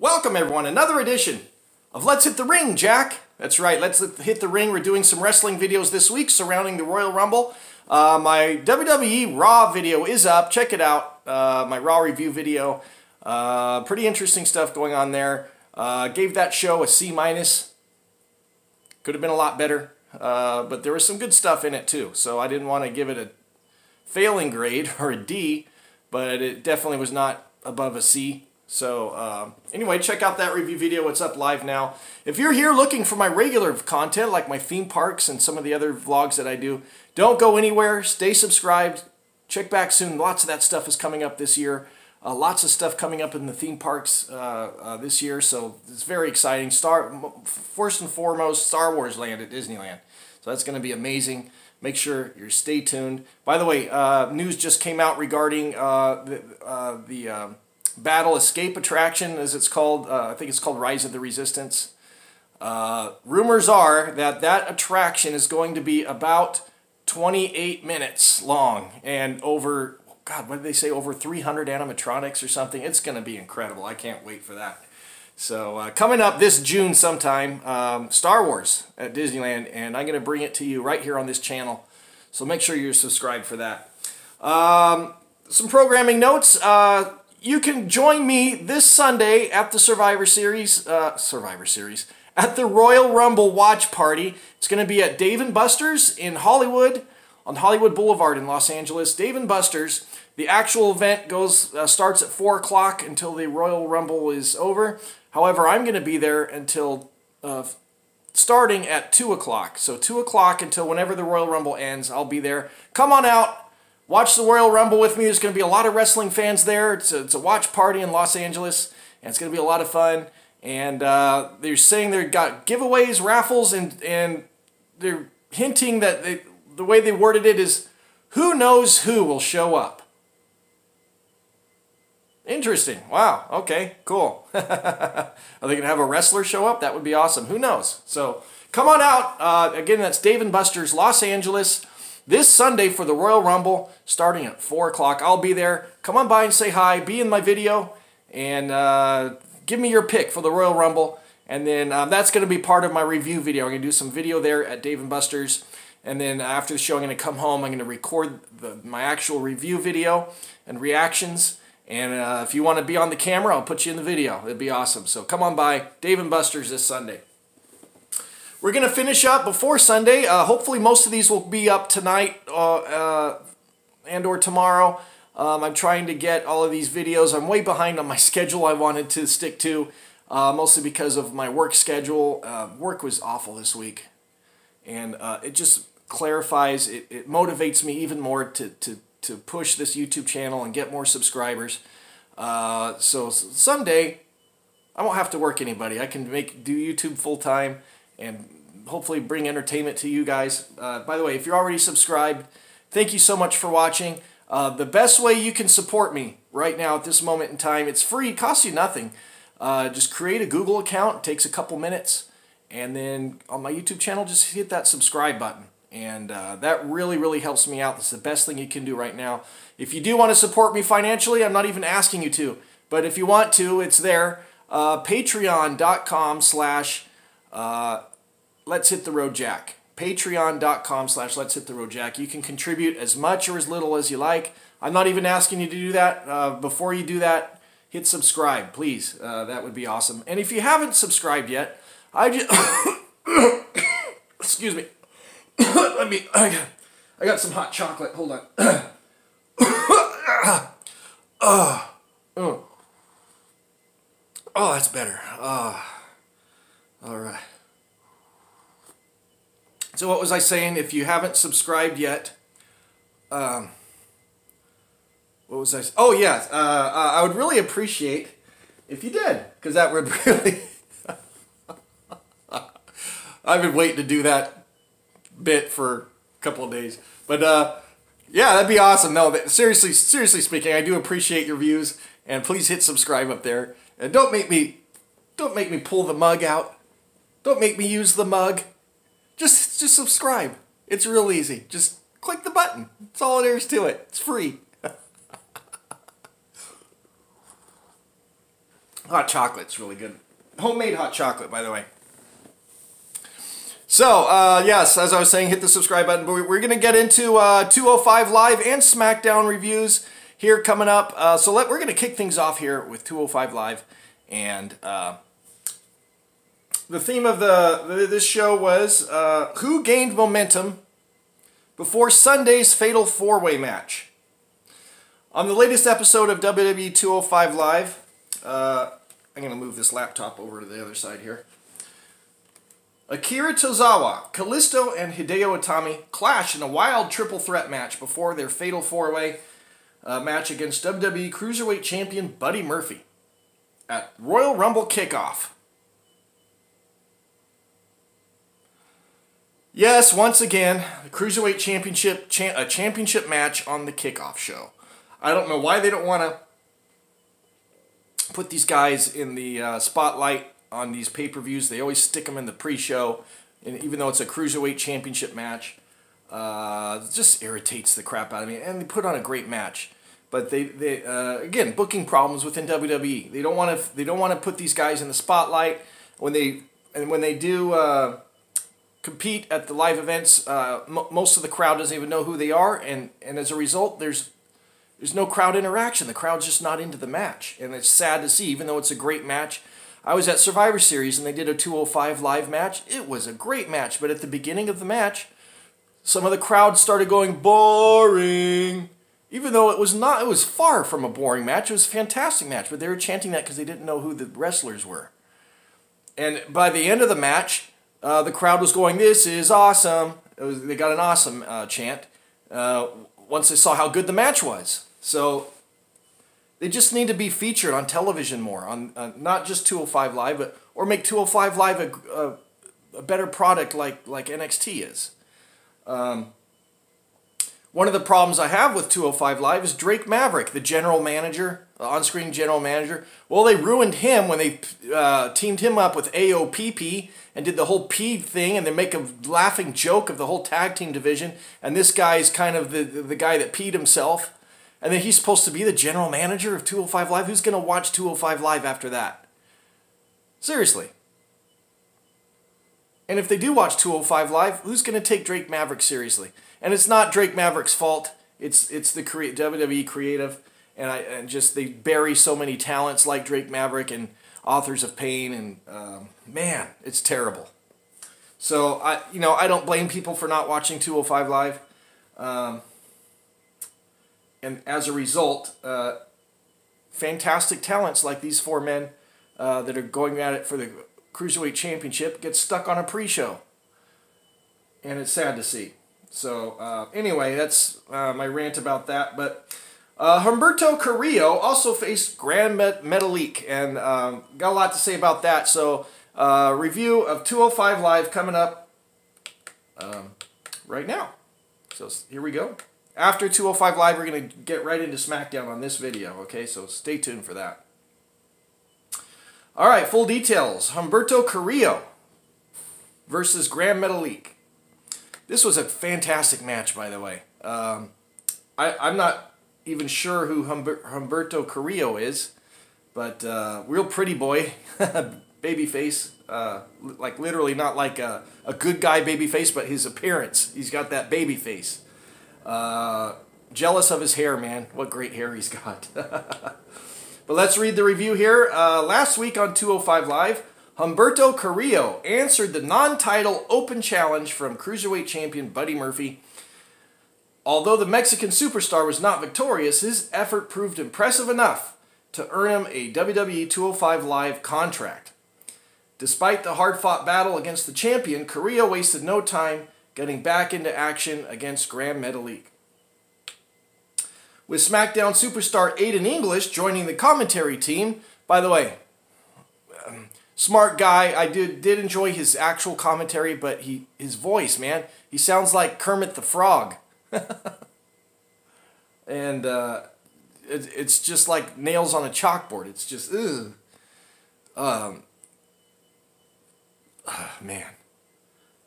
Welcome everyone, another edition of Let's Hit the Ring, Jack. That's right, Let's Hit the Ring. We're doing some wrestling videos this week surrounding the Royal Rumble. My WWE Raw video is up. Check it out, my Raw review video. Pretty interesting stuff going on there. Gave that show a C-. Could have been a lot better, but there was some good stuff in it too. So I didn't want to give it a failing grade or a D, but it definitely was not above a C. So anyway, check out that review video. It's up live now. If you're here looking for my regular content, like my theme parks and some of the other vlogs that I do, don't go anywhere. Stay subscribed. Check back soon. Lots of that stuff is coming up this year. Lots of stuff coming up in the theme parks this year, so it's very exciting. First and foremost, Star Wars Land at Disneyland. So that's going to be amazing. Make sure you stay tuned. By the way, news just came out regarding the Battle Escape attraction, as it's called. I think it's called Rise of the Resistance. Rumors are that that attraction is going to be about 28 minutes long and over, God, what did they say, over 300 animatronics or something. It's going to be incredible. I can't wait for that. So coming up this June sometime, Star Wars at Disneyland, and I'm going to bring it to you right here on this channel. So make sure you're subscribed for that. Some programming notes. You can join me this Sunday at the Survivor Series, at the Royal Rumble Watch Party. It's going to be at Dave & Buster's in Hollywood, on Hollywood Boulevard in Los Angeles. Dave & Buster's. The actual event starts at 4 o'clock until the Royal Rumble is over. However, I'm going to be there until starting at 2 o'clock. So 2 o'clock until whenever the Royal Rumble ends, I'll be there. Come on out. Watch the Royal Rumble with me. There's going to be a lot of wrestling fans there. It's a watch party in Los Angeles, and it's going to be a lot of fun. And they're saying they've got giveaways, raffles, and they're hinting that the way they worded it is, who knows who will show up. Interesting. Wow. Okay, cool. Are they going to have a wrestler show up? That would be awesome. Who knows? So come on out. Again, that's Dave & Buster's, Los Angeles, this Sunday for the Royal Rumble, starting at 4 o'clock. I'll be there. Come on by and say hi. Be in my video, and give me your pick for the Royal Rumble. And then that's going to be part of my review video. I'm going to do some video there at Dave & Buster's. And then after the show, I'm going to come home. I'm going to record my actual review video and reactions. And if you want to be on the camera, I'll put you in the video. It'd be awesome. So come on by, Dave & Buster's this Sunday. We're going to finish up before Sunday. Hopefully most of these will be up tonight and or tomorrow. I'm trying to get all of these videos. I'm way behind on my schedule I wanted to stick to, mostly because of my work schedule. Work was awful this week. And it just clarifies, it motivates me even more to push this YouTube channel and get more subscribers. So someday I won't have to work anybody. I can do YouTube full time and hopefully bring entertainment to you guys. By the way, if you're already subscribed, thank you so much for watching. The best way you can support me right now at this moment in time, it's free, it costs you nothing. Just create a Google account. It takes a couple minutes. And then on my YouTube channel, just hit that subscribe button. And that really, really helps me out. That's the best thing you can do right now. If you do want to support me financially, I'm not even asking you to. But if you want to, it's there. Patreon.com/Let's Hit the Road Jack. Patreon.com/Let's Hit the Road Jack. You can contribute as much or as little as you like. I'm not even asking you to do that. Before you do that, hit subscribe, please. That would be awesome. And if you haven't subscribed yet, I just... Excuse me. I got some hot chocolate. Hold on. Oh, that's better. All right. So what was I saying? If you haven't subscribed yet, what was I? Oh yeah, I would really appreciate if you did, because that would really. I've been waiting to do that bit for a couple of days, but yeah, that'd be awesome. No, seriously speaking, I do appreciate your views, and please hit subscribe up there, and don't make me pull the mug out. Don't make me use the mug. Just subscribe. It's real easy. Just click the button. That's all there is to it. It's free. Hot chocolate's really good. Homemade hot chocolate, by the way. So, yes, as I was saying, hit the subscribe button. But we're going to get into 205 Live and SmackDown reviews here coming up. We're going to kick things off here with 205 Live. And the theme of this show was who gained momentum before Sunday's Fatal 4-Way match. On the latest episode of WWE 205 Live, I'm going to move this laptop over to the other side here. Akira Tozawa, Kalisto, and Hideo Itami clash in a wild triple threat match before their Fatal 4-Way match against WWE Cruiserweight Champion Buddy Murphy at Royal Rumble Kickoff. Yes, once again, the Cruiserweight Championship, a championship match on the kickoff show. I don't know why they don't want to put these guys in the spotlight on these pay-per-views. They always stick them in the pre-show, and even though it's a Cruiserweight Championship match, it just irritates the crap out of me. And they put on a great match, but they again, booking problems within WWE. They don't want to put these guys in the spotlight when they do compete at the live events. Most of the crowd doesn't even know who they are, and as a result, there's no crowd interaction. The crowd's just not into the match, and it's sad to see, even though it's a great match. I was at Survivor Series, and they did a 205 Live match. It was a great match, but at the beginning of the match, some of the crowd started going, boring. Even though it was far from a boring match. It was a fantastic match, but they were chanting that because they didn't know who the wrestlers were. And by the end of the match, the crowd was going, this is awesome. They got an awesome chant once they saw how good the match was. So they just need to be featured on television more, on not just 205 Live, or make 205 Live a better product like NXT is. One of the problems I have with 205 Live is Drake Maverick, the general manager, on-screen general manager. Well, they ruined him when they teamed him up with AOPP and did the whole P thing, and they make a laughing joke of the whole tag team division, and this guy's kind of the guy that peed himself. And then he's supposed to be the general manager of 205 Live. Who's going to watch 205 Live after that? Seriously. And if they do watch 205 Live, who's going to take Drake Maverick seriously? And it's not Drake Maverick's fault. It's the WWE creative, and just they bury so many talents like Drake Maverick and Authors of Pain, and man, it's terrible. So I don't blame people for not watching 205 Live. And as a result, fantastic talents like these four men that are going at it for the Cruiserweight Championship get stuck on a pre-show. And it's sad to see. So, anyway, that's my rant about that. But Humberto Carillo also faced Gran Metalik, and got a lot to say about that. So, review of 205 Live coming up right now. So, here we go. After 205 Live, we're going to get right into SmackDown on this video, okay? So stay tuned for that. All right, full details. Humberto Carillo versus Gran Metalik. This was a fantastic match, by the way. I'm not even sure who Humberto Carillo is, but real pretty boy, babyface. Like literally not like a good guy babyface, but his appearance. He's got that baby face. Jealous of his hair, man. What great hair he's got. But let's read the review here. Last week on 205 Live, Humberto Carillo answered the non-title open challenge from Cruiserweight Champion Buddy Murphy. Although the Mexican superstar was not victorious, his effort proved impressive enough to earn him a WWE 205 Live contract. Despite the hard-fought battle against the champion, Carillo wasted no time getting back into action against Gran Metalik. With SmackDown superstar Aiden English joining the commentary team. By the way, smart guy. I did enjoy his actual commentary, but his voice, man, he sounds like Kermit the Frog. And it's just like nails on a chalkboard. It's just, ugh. Man,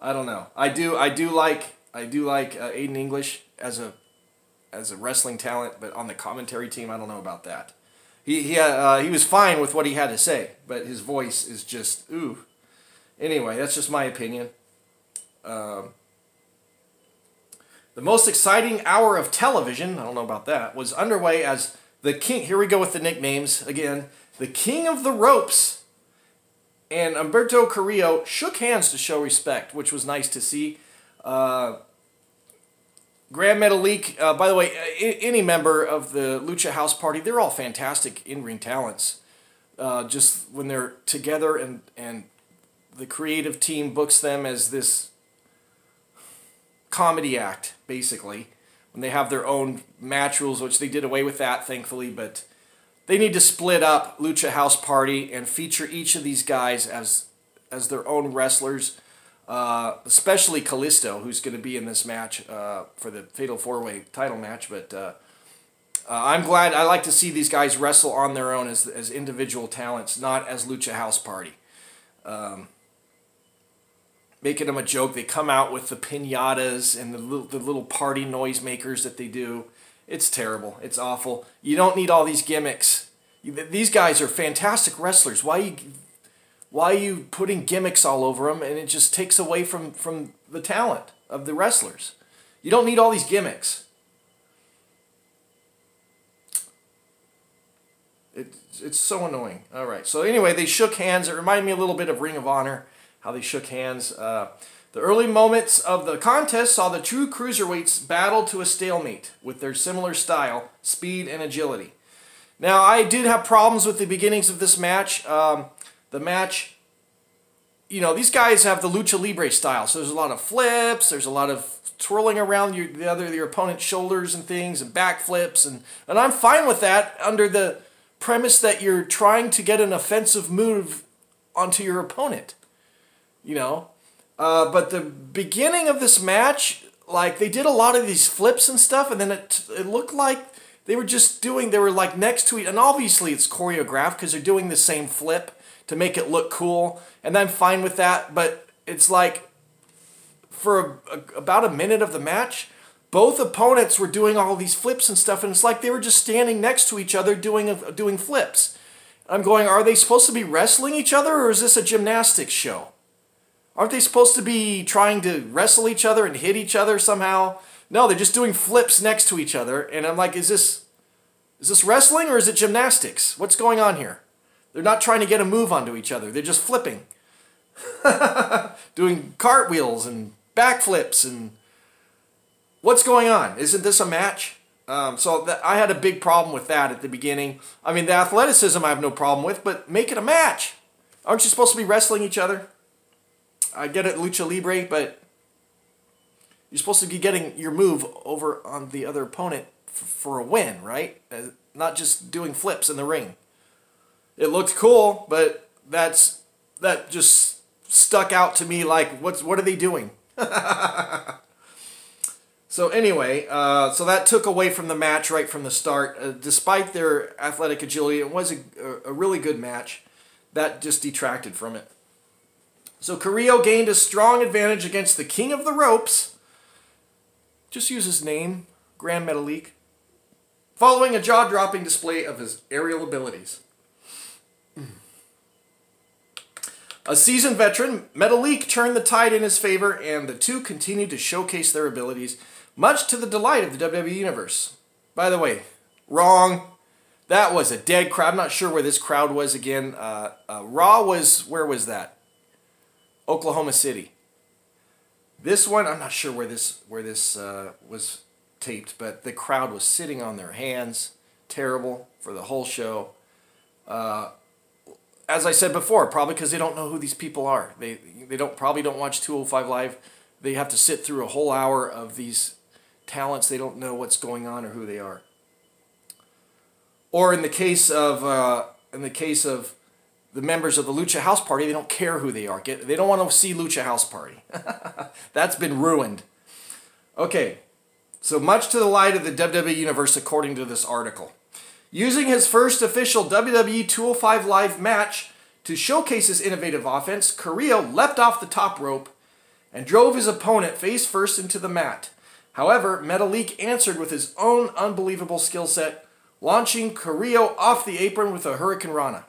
I don't know. I do like Aiden English as a wrestling talent, but on the commentary team, I don't know about that. He was fine with what he had to say, but his voice is just, ooh. Anyway, that's just my opinion. The most exciting hour of television, I don't know about that, was underway as the King, here we go with the nicknames again, the King of the Ropes and Humberto Carillo shook hands to show respect, which was nice to see. Gran Metalik, by the way, any member of the Lucha House Party, they're all fantastic in-ring talents. Just when they're together and the creative team books them as this comedy act, basically. When they have their own match rules, which they did away with that, thankfully, but they need to split up Lucha House Party and feature each of these guys as their own wrestlers. Especially Kalisto, who's going to be in this match for the Fatal 4-Way title match. But I'm glad. I like to see these guys wrestle on their own as individual talents, not as Lucha House Party. Making them a joke. They come out with the piñatas and the little party noisemakers that they do. It's terrible. It's awful. You don't need all these gimmicks. These guys are fantastic wrestlers. Why are you putting gimmicks all over them, and it just takes away from the talent of the wrestlers? You don't need all these gimmicks. It's so annoying. All right, so anyway, they shook hands. It reminded me a little bit of Ring of Honor, how they shook hands. The early moments of the contest saw the two cruiserweights battle to a stalemate with their similar style, speed, and agility. Now, I did have problems with the beginnings of this match. The match, you know, these guys have the lucha libre style, so there's a lot of flips, there's a lot of twirling around your opponent's shoulders and things, and backflips, and I'm fine with that under the premise that you're trying to get an offensive move onto your opponent, you know. But the beginning of this match, like, they did a lot of these flips and stuff, and then it looked like they were like next to each, and obviously it's choreographed because they're doing the same flip to make it look cool, and I'm fine with that, but it's like, for about a minute of the match, both opponents were doing all these flips and stuff, and it's like they were just standing next to each other doing flips. I'm going, are they supposed to be wrestling each other, or is this a gymnastics show? Aren't they supposed to be trying to wrestle each other and hit each other somehow? No, they're just doing flips next to each other, and I'm like, is this wrestling, or is it gymnastics? What's going on here? They're not trying to get a move onto each other. They're just flipping. Doing cartwheels and backflips and... What's going on? Isn't this a match? I had a big problem with that at the beginning. I mean, the athleticism I have no problem with, but make it a match. Aren't you supposed to be wrestling each other? I get it, Lucha Libre, but you're supposed to be getting your move over on the other opponent for a win, right? Not just doing flips in the ring. It looked cool, but that just stuck out to me like, what are they doing? So anyway, so that took away from the match right from the start. Despite their athletic agility, it was a really good match. That just detracted from it. So Carillo gained a strong advantage against the King of the Ropes. Just use his name, Gran Metalik, following a jaw-dropping display of his aerial abilities. A seasoned veteran, Metalik turned the tide in his favor, and the two continued to showcase their abilities, much to the delight of the WWE Universe. By the way, wrong. That was a dead crowd. I'm not sure where this crowd was again. Raw was, where was that? Oklahoma City. This one, I'm not sure where this was taped, but the crowd was sitting on their hands. Terrible for the whole show. As I said before, probably because they don't know who these people are. They probably don't watch 205 Live. They have to sit through a whole hour of these talents. They don't know what's going on or who they are. Or in the case of the members of the Lucha House Party, they don't care who they are. They don't want to see Lucha House Party. That's been ruined. Okay, so much to the light of the WWE Universe, according to this article. Using his first official WWE 205 Live match to showcase his innovative offense, Carillo leapt off the top rope and drove his opponent face first into the mat. However, Metalik answered with his own unbelievable skill set, launching Carillo off the apron with a Hurricane Rana.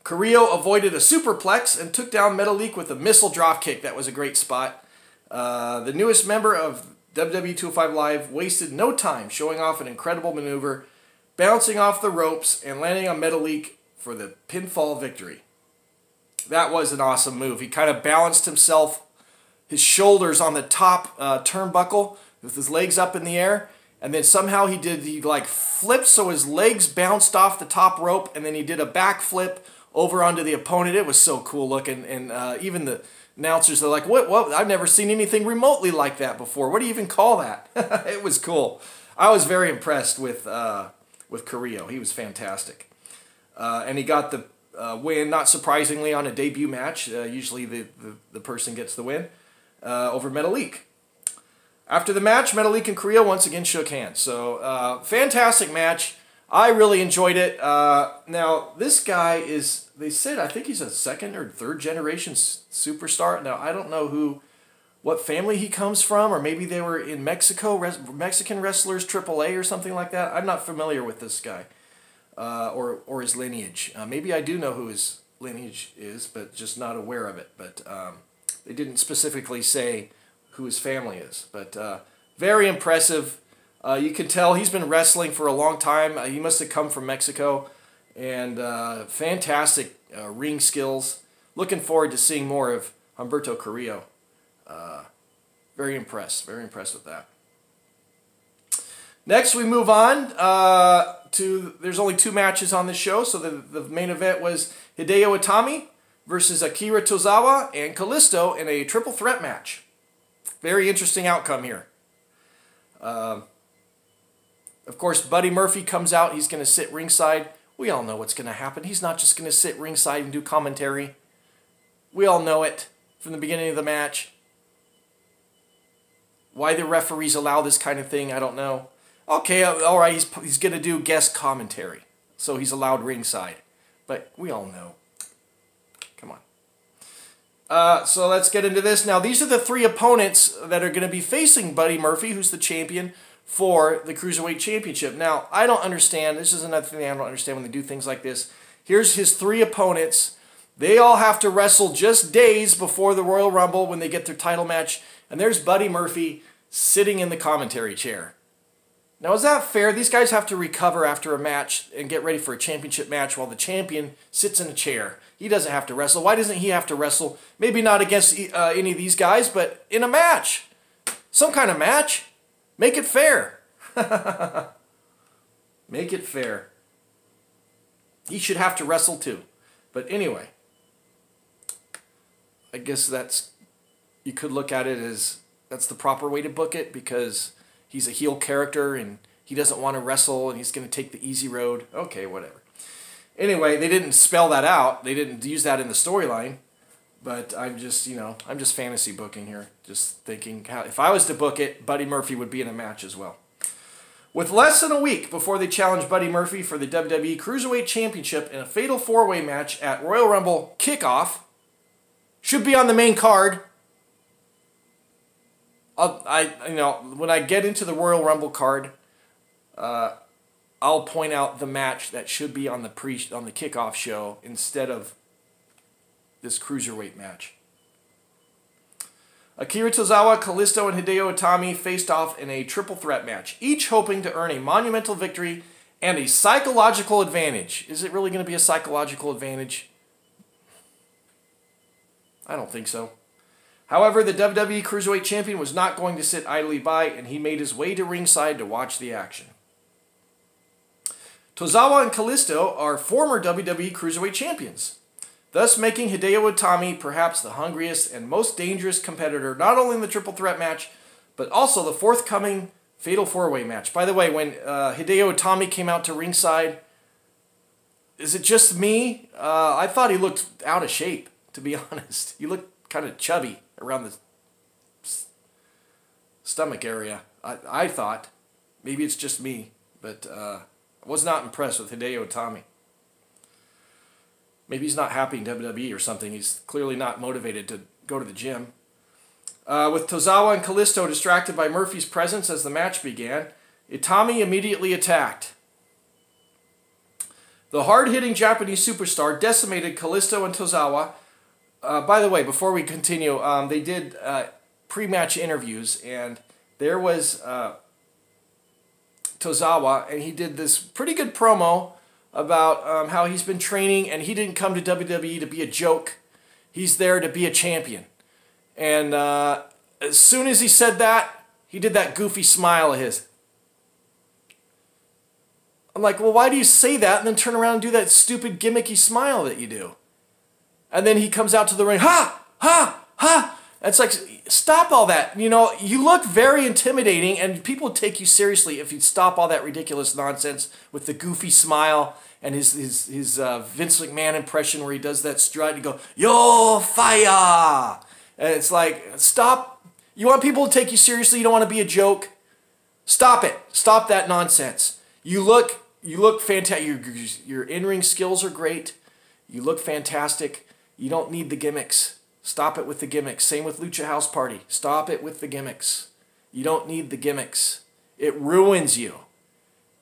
Carillo avoided a superplex and took down Metalik with a missile dropkick. That was a great spot. The newest member of WWE 205 Live wasted no time showing off an incredible maneuver, bouncing off the ropes and landing on Metalik for the pinfall victory. That was an awesome move. He kind of balanced himself, his shoulders on the top turnbuckle with his legs up in the air, and then somehow he like flipped so his legs bounced off the top rope, and then he did a backflip over onto the opponent. It was so cool looking, and even the announcers are like, what? I've never seen anything remotely like that before. What do you even call that? It was cool. I was very impressed with Carillo. He was fantastic. And he got the win, not surprisingly, on a debut match. Usually the person gets the win over Metalik. After the match, Metalik and Carillo once again shook hands. So, fantastic match. I really enjoyed it. Now, this guy is, they said, I think he's a second or third generation superstar. Now, I don't know what family he comes from, or maybe they were in Mexico, Mexican wrestlers, AAA or something like that. I'm not familiar with this guy or his lineage. Maybe I do know who his lineage is, but just not aware of it. But they didn't specifically say who his family is. But very impressive. You can tell he's been wrestling for a long time. He must have come from Mexico. And fantastic ring skills. Looking forward to seeing more of Humberto Carillo. Very impressed with that. Next we move on to, there's only 2 matches on this show. So the main event was Hideo Itami versus Akira Tozawa and Kalisto in a triple threat match. Very interesting outcome here. Of course, Buddy Murphy comes out. He's going to sit ringside. We all know what's going to happen. He's not just going to sit ringside and do commentary. We all know it from the beginning of the match. Why the referees allow this kind of thing, I don't know. Okay, all right, he's going to do guest commentary. So he's allowed ringside. But we all know. Come on. So let's get into this. Now, these are the 3 opponents that are going to be facing Buddy Murphy, who's the champion for the Cruiserweight Championship. Now, I don't understand. This is another thing I don't understand when they do things like this. Here's his 3 opponents. They all have to wrestle just days before the Royal Rumble when they get their title match. And there's Buddy Murphy sitting in the commentary chair. Now, is that fair? These guys have to recover after a match and get ready for a championship match while the champion sits in a chair. He doesn't have to wrestle. Why doesn't he have to wrestle? Maybe not against any of these guys, but in a match. Some kind of match. Make it fair. Make it fair. He should have to wrestle too. But anyway, I guess you could look at it as that's the proper way to book it, because he's a heel character and he doesn't want to wrestle and he's going to take the easy road. Okay, whatever. Anyway, they didn't spell that out. They didn't use that in the storyline. But I'm just, I'm just fantasy booking here. Just thinking, if I was to book it, Buddy Murphy would be in a match as well. With less than a week before they challenge Buddy Murphy for the WWE Cruiserweight Championship in a fatal 4-way match at Royal Rumble Kickoff, should be on the main card. When I get into the Royal Rumble card, I'll point out the match that should be on the kickoff show instead of this Cruiserweight match. Akira Tozawa, Kalisto, and Hideo Itami faced off in a triple threat match, each hoping to earn a monumental victory and a psychological advantage. Is it really going to be a psychological advantage? I don't think so. However, the WWE Cruiserweight Champion was not going to sit idly by, and he made his way to ringside to watch the action. Tozawa and Kalisto are former WWE Cruiserweight Champions, thus making Hideo Itami perhaps the hungriest and most dangerous competitor, not only in the triple threat match, but also the forthcoming fatal 4-way match. By the way, when Hideo Itami came out to ringside, is it just me? I thought he looked out of shape, to be honest. He looked kind of chubby around the stomach area. I thought. Maybe it's just me, but I was not impressed with Hideo Itami. Maybe he's not happy in WWE or something. He's clearly not motivated to go to the gym. With Tozawa and Kalisto distracted by Murphy's presence as the match began, Itami immediately attacked. The hard-hitting Japanese superstar decimated Kalisto and Tozawa. By the way, before we continue, they did pre-match interviews, and there was Tozawa, and he did this pretty good promo about how he's been training, and he didn't come to WWE to be a joke. He's there to be a champion. And as soon as he said that, he did that goofy smile of his. I'm like, well, why do you say that and then turn around and do that stupid gimmicky smile that you do? And then he comes out to the ring, ha, ha, ha. And it's like, stop all that. You know, you look very intimidating, and people would take you seriously if you'd stop all that ridiculous nonsense with the goofy smile and his Vince McMahon impression where he does that strut and go, yo, fire. And it's like, stop. You want people to take you seriously? You don't want to be a joke? Stop it. Stop that nonsense. You look fantastic. Your in-ring skills are great. You look fantastic. You don't need the gimmicks. Stop it with the gimmicks. Same with Lucha House Party. Stop it with the gimmicks. You don't need the gimmicks. It ruins you.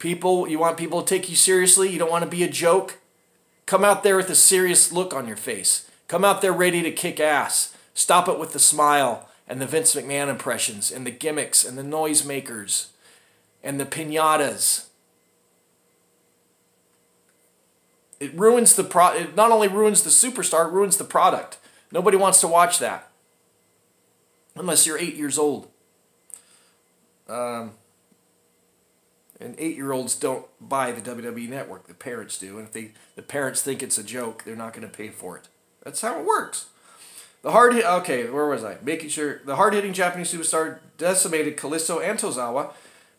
You want people to take you seriously? You don't want to be a joke? Come out there with a serious look on your face. Come out there ready to kick ass. Stop it with the smile and the Vince McMahon impressions and the gimmicks and the noisemakers and the piñatas. It ruins the it not only ruins the superstar, it ruins the product. Nobody wants to watch that. Unless you're 8 years old. And 8-year-olds don't buy the WWE Network. The parents do. And if the parents think it's a joke, they're not going to pay for it. That's how it works. Okay, where was I? Making sure the hard-hitting Japanese superstar decimated Kalisto and Tozawa,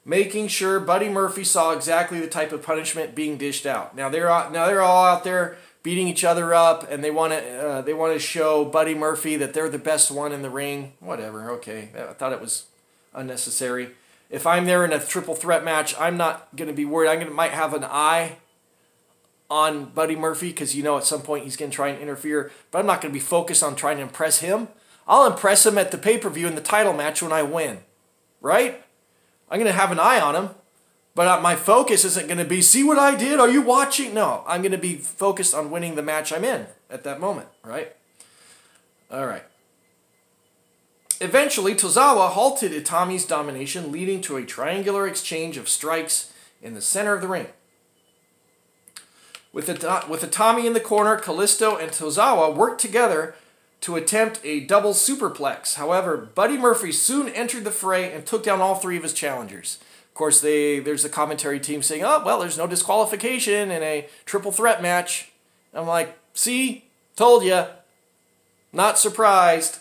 making sure Buddy Murphy saw exactly the type of punishment being dished out. Now they're all out there beating each other up, and they want to show Buddy Murphy that they're the best one in the ring. Whatever. Okay, I thought it was unnecessary. If I'm there in a triple threat match, I'm not going to be worried. Might have an eye on Buddy Murphy because you know at some point he's going to try and interfere, but I'm not going to be focused on trying to impress him. I'll impress him at the pay-per-view in the title match when I win, right? I'm going to have an eye on him, but my focus isn't going to be, see what I did? Are you watching? No, I'm going to be focused on winning the match I'm in at that moment, right? All right. Eventually, Tozawa halted Itami's domination, leading to a triangular exchange of strikes in the center of the ring. With Itami in the corner, Kalisto and Tozawa worked together to attempt a double superplex. However, Buddy Murphy soon entered the fray and took down all three of his challengers. Of course, there's the commentary team saying, oh, well, there's no disqualification in a triple threat match. I'm like, see? Told ya. Not surprised.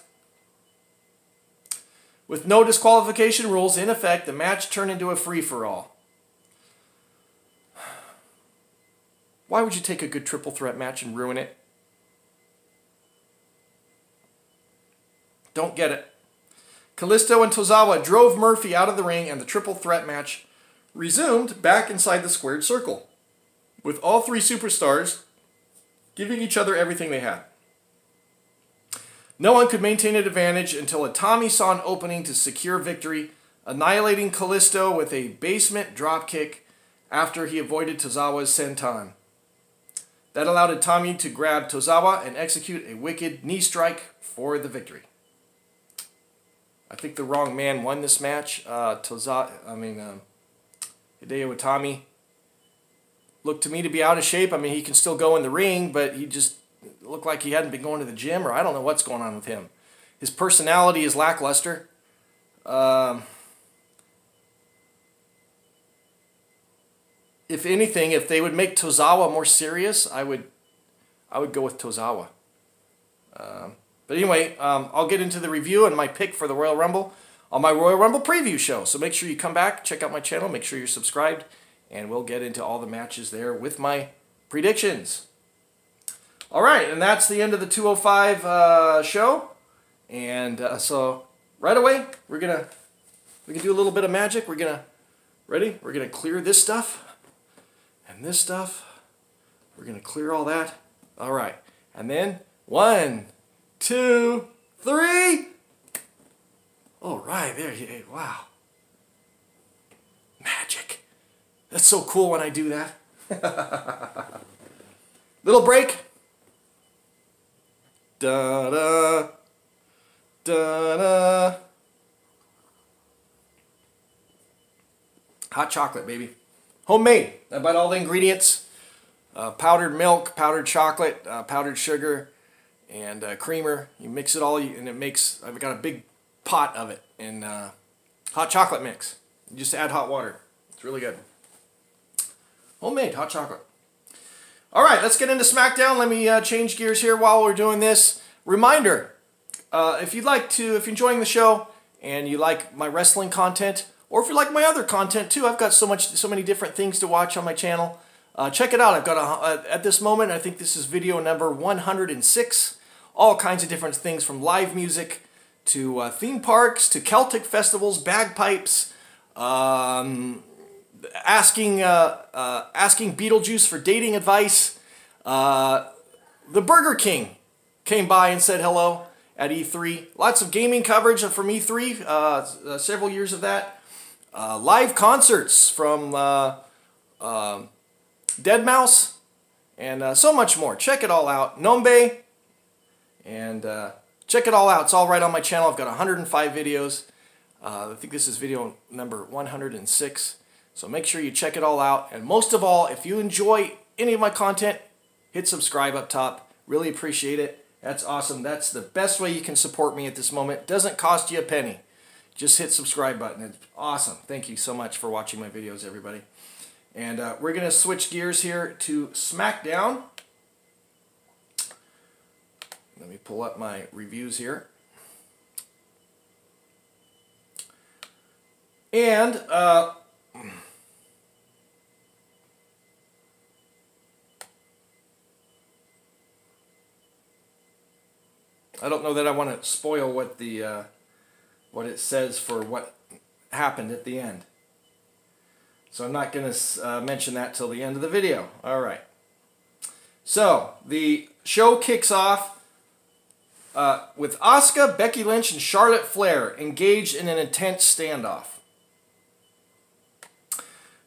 With no disqualification rules in effect, the match turned into a free-for-all. Why would you take a good triple threat match and ruin it? Don't get it. Kalisto and Tozawa drove Murphy out of the ring, and the triple threat match resumed back inside the squared circle, with all three superstars giving each other everything they had. No one could maintain an advantage until Itami saw an opening to secure victory, annihilating Kalisto with a basement dropkick after he avoided Tozawa's senton. That allowed Itami to grab Tozawa and execute a wicked knee strike for the victory. I think the wrong man won this match. Hideo Itami looked to me to be out of shape. I mean, he can still go in the ring, but he just looked like he hadn't been going to the gym, or I don't know what's going on with him. His personality is lackluster. If anything, if they would make Tozawa more serious, I would go with Tozawa. But anyway, I'll get into the review and my pick for the Royal Rumble on my Royal Rumble preview show. So make sure you come back, check out my channel, make sure you're subscribed, and we'll get into all the matches there with my predictions. All right, and that's the end of the 205 show. And so right away, we can do a little bit of magic. Ready? We're gonna clear this stuff and this stuff. We're gonna clear all that. All right, and then 1, 2, 3. All right, there you go. Wow. Magic. That's so cool when I do that. Little break. Da-da. Da-da. Hot chocolate, baby. Homemade. I bought all the ingredients. Powdered milk, powdered chocolate, powdered sugar, and creamer. You mix it all, and it makes, I've got a big pot of it in hot chocolate mix. You just add hot water. It's really good. Homemade hot chocolate. All right, let's get into SmackDown. Let me change gears here while we're doing this. Reminder, if you're enjoying the show and you like my wrestling content, or if you like my other content too, I've got so many different things to watch on my channel. Check it out. I've got at this moment, I think this is video number 106. All kinds of different things, from live music to theme parks to Celtic festivals, bagpipes, asking Beetlejuice for dating advice. The Burger King came by and said hello at E3. Lots of gaming coverage from E3. Several years of that. Live concerts from Deadmau5, and so much more. Check it all out. Nombe, and check it all out. It's all right on my channel. I've got 105 videos. I think this is video number 106. So make sure you check it all out. And most of all, if you enjoy any of my content, hit subscribe up top. Really appreciate it. That's awesome. That's the best way you can support me at this moment. It doesn't cost you a penny. Just hit subscribe button. It's awesome. Thank you so much for watching my videos, everybody. And we're going to switch gears here to SmackDown. Let me pull up my reviews here. And I don't know that I want to spoil what the what it says for what happened at the end. So I'm not going to mention that till the end of the video. All right. So the show kicks off with Asuka, Becky Lynch, and Charlotte Flair engaged in an intense standoff.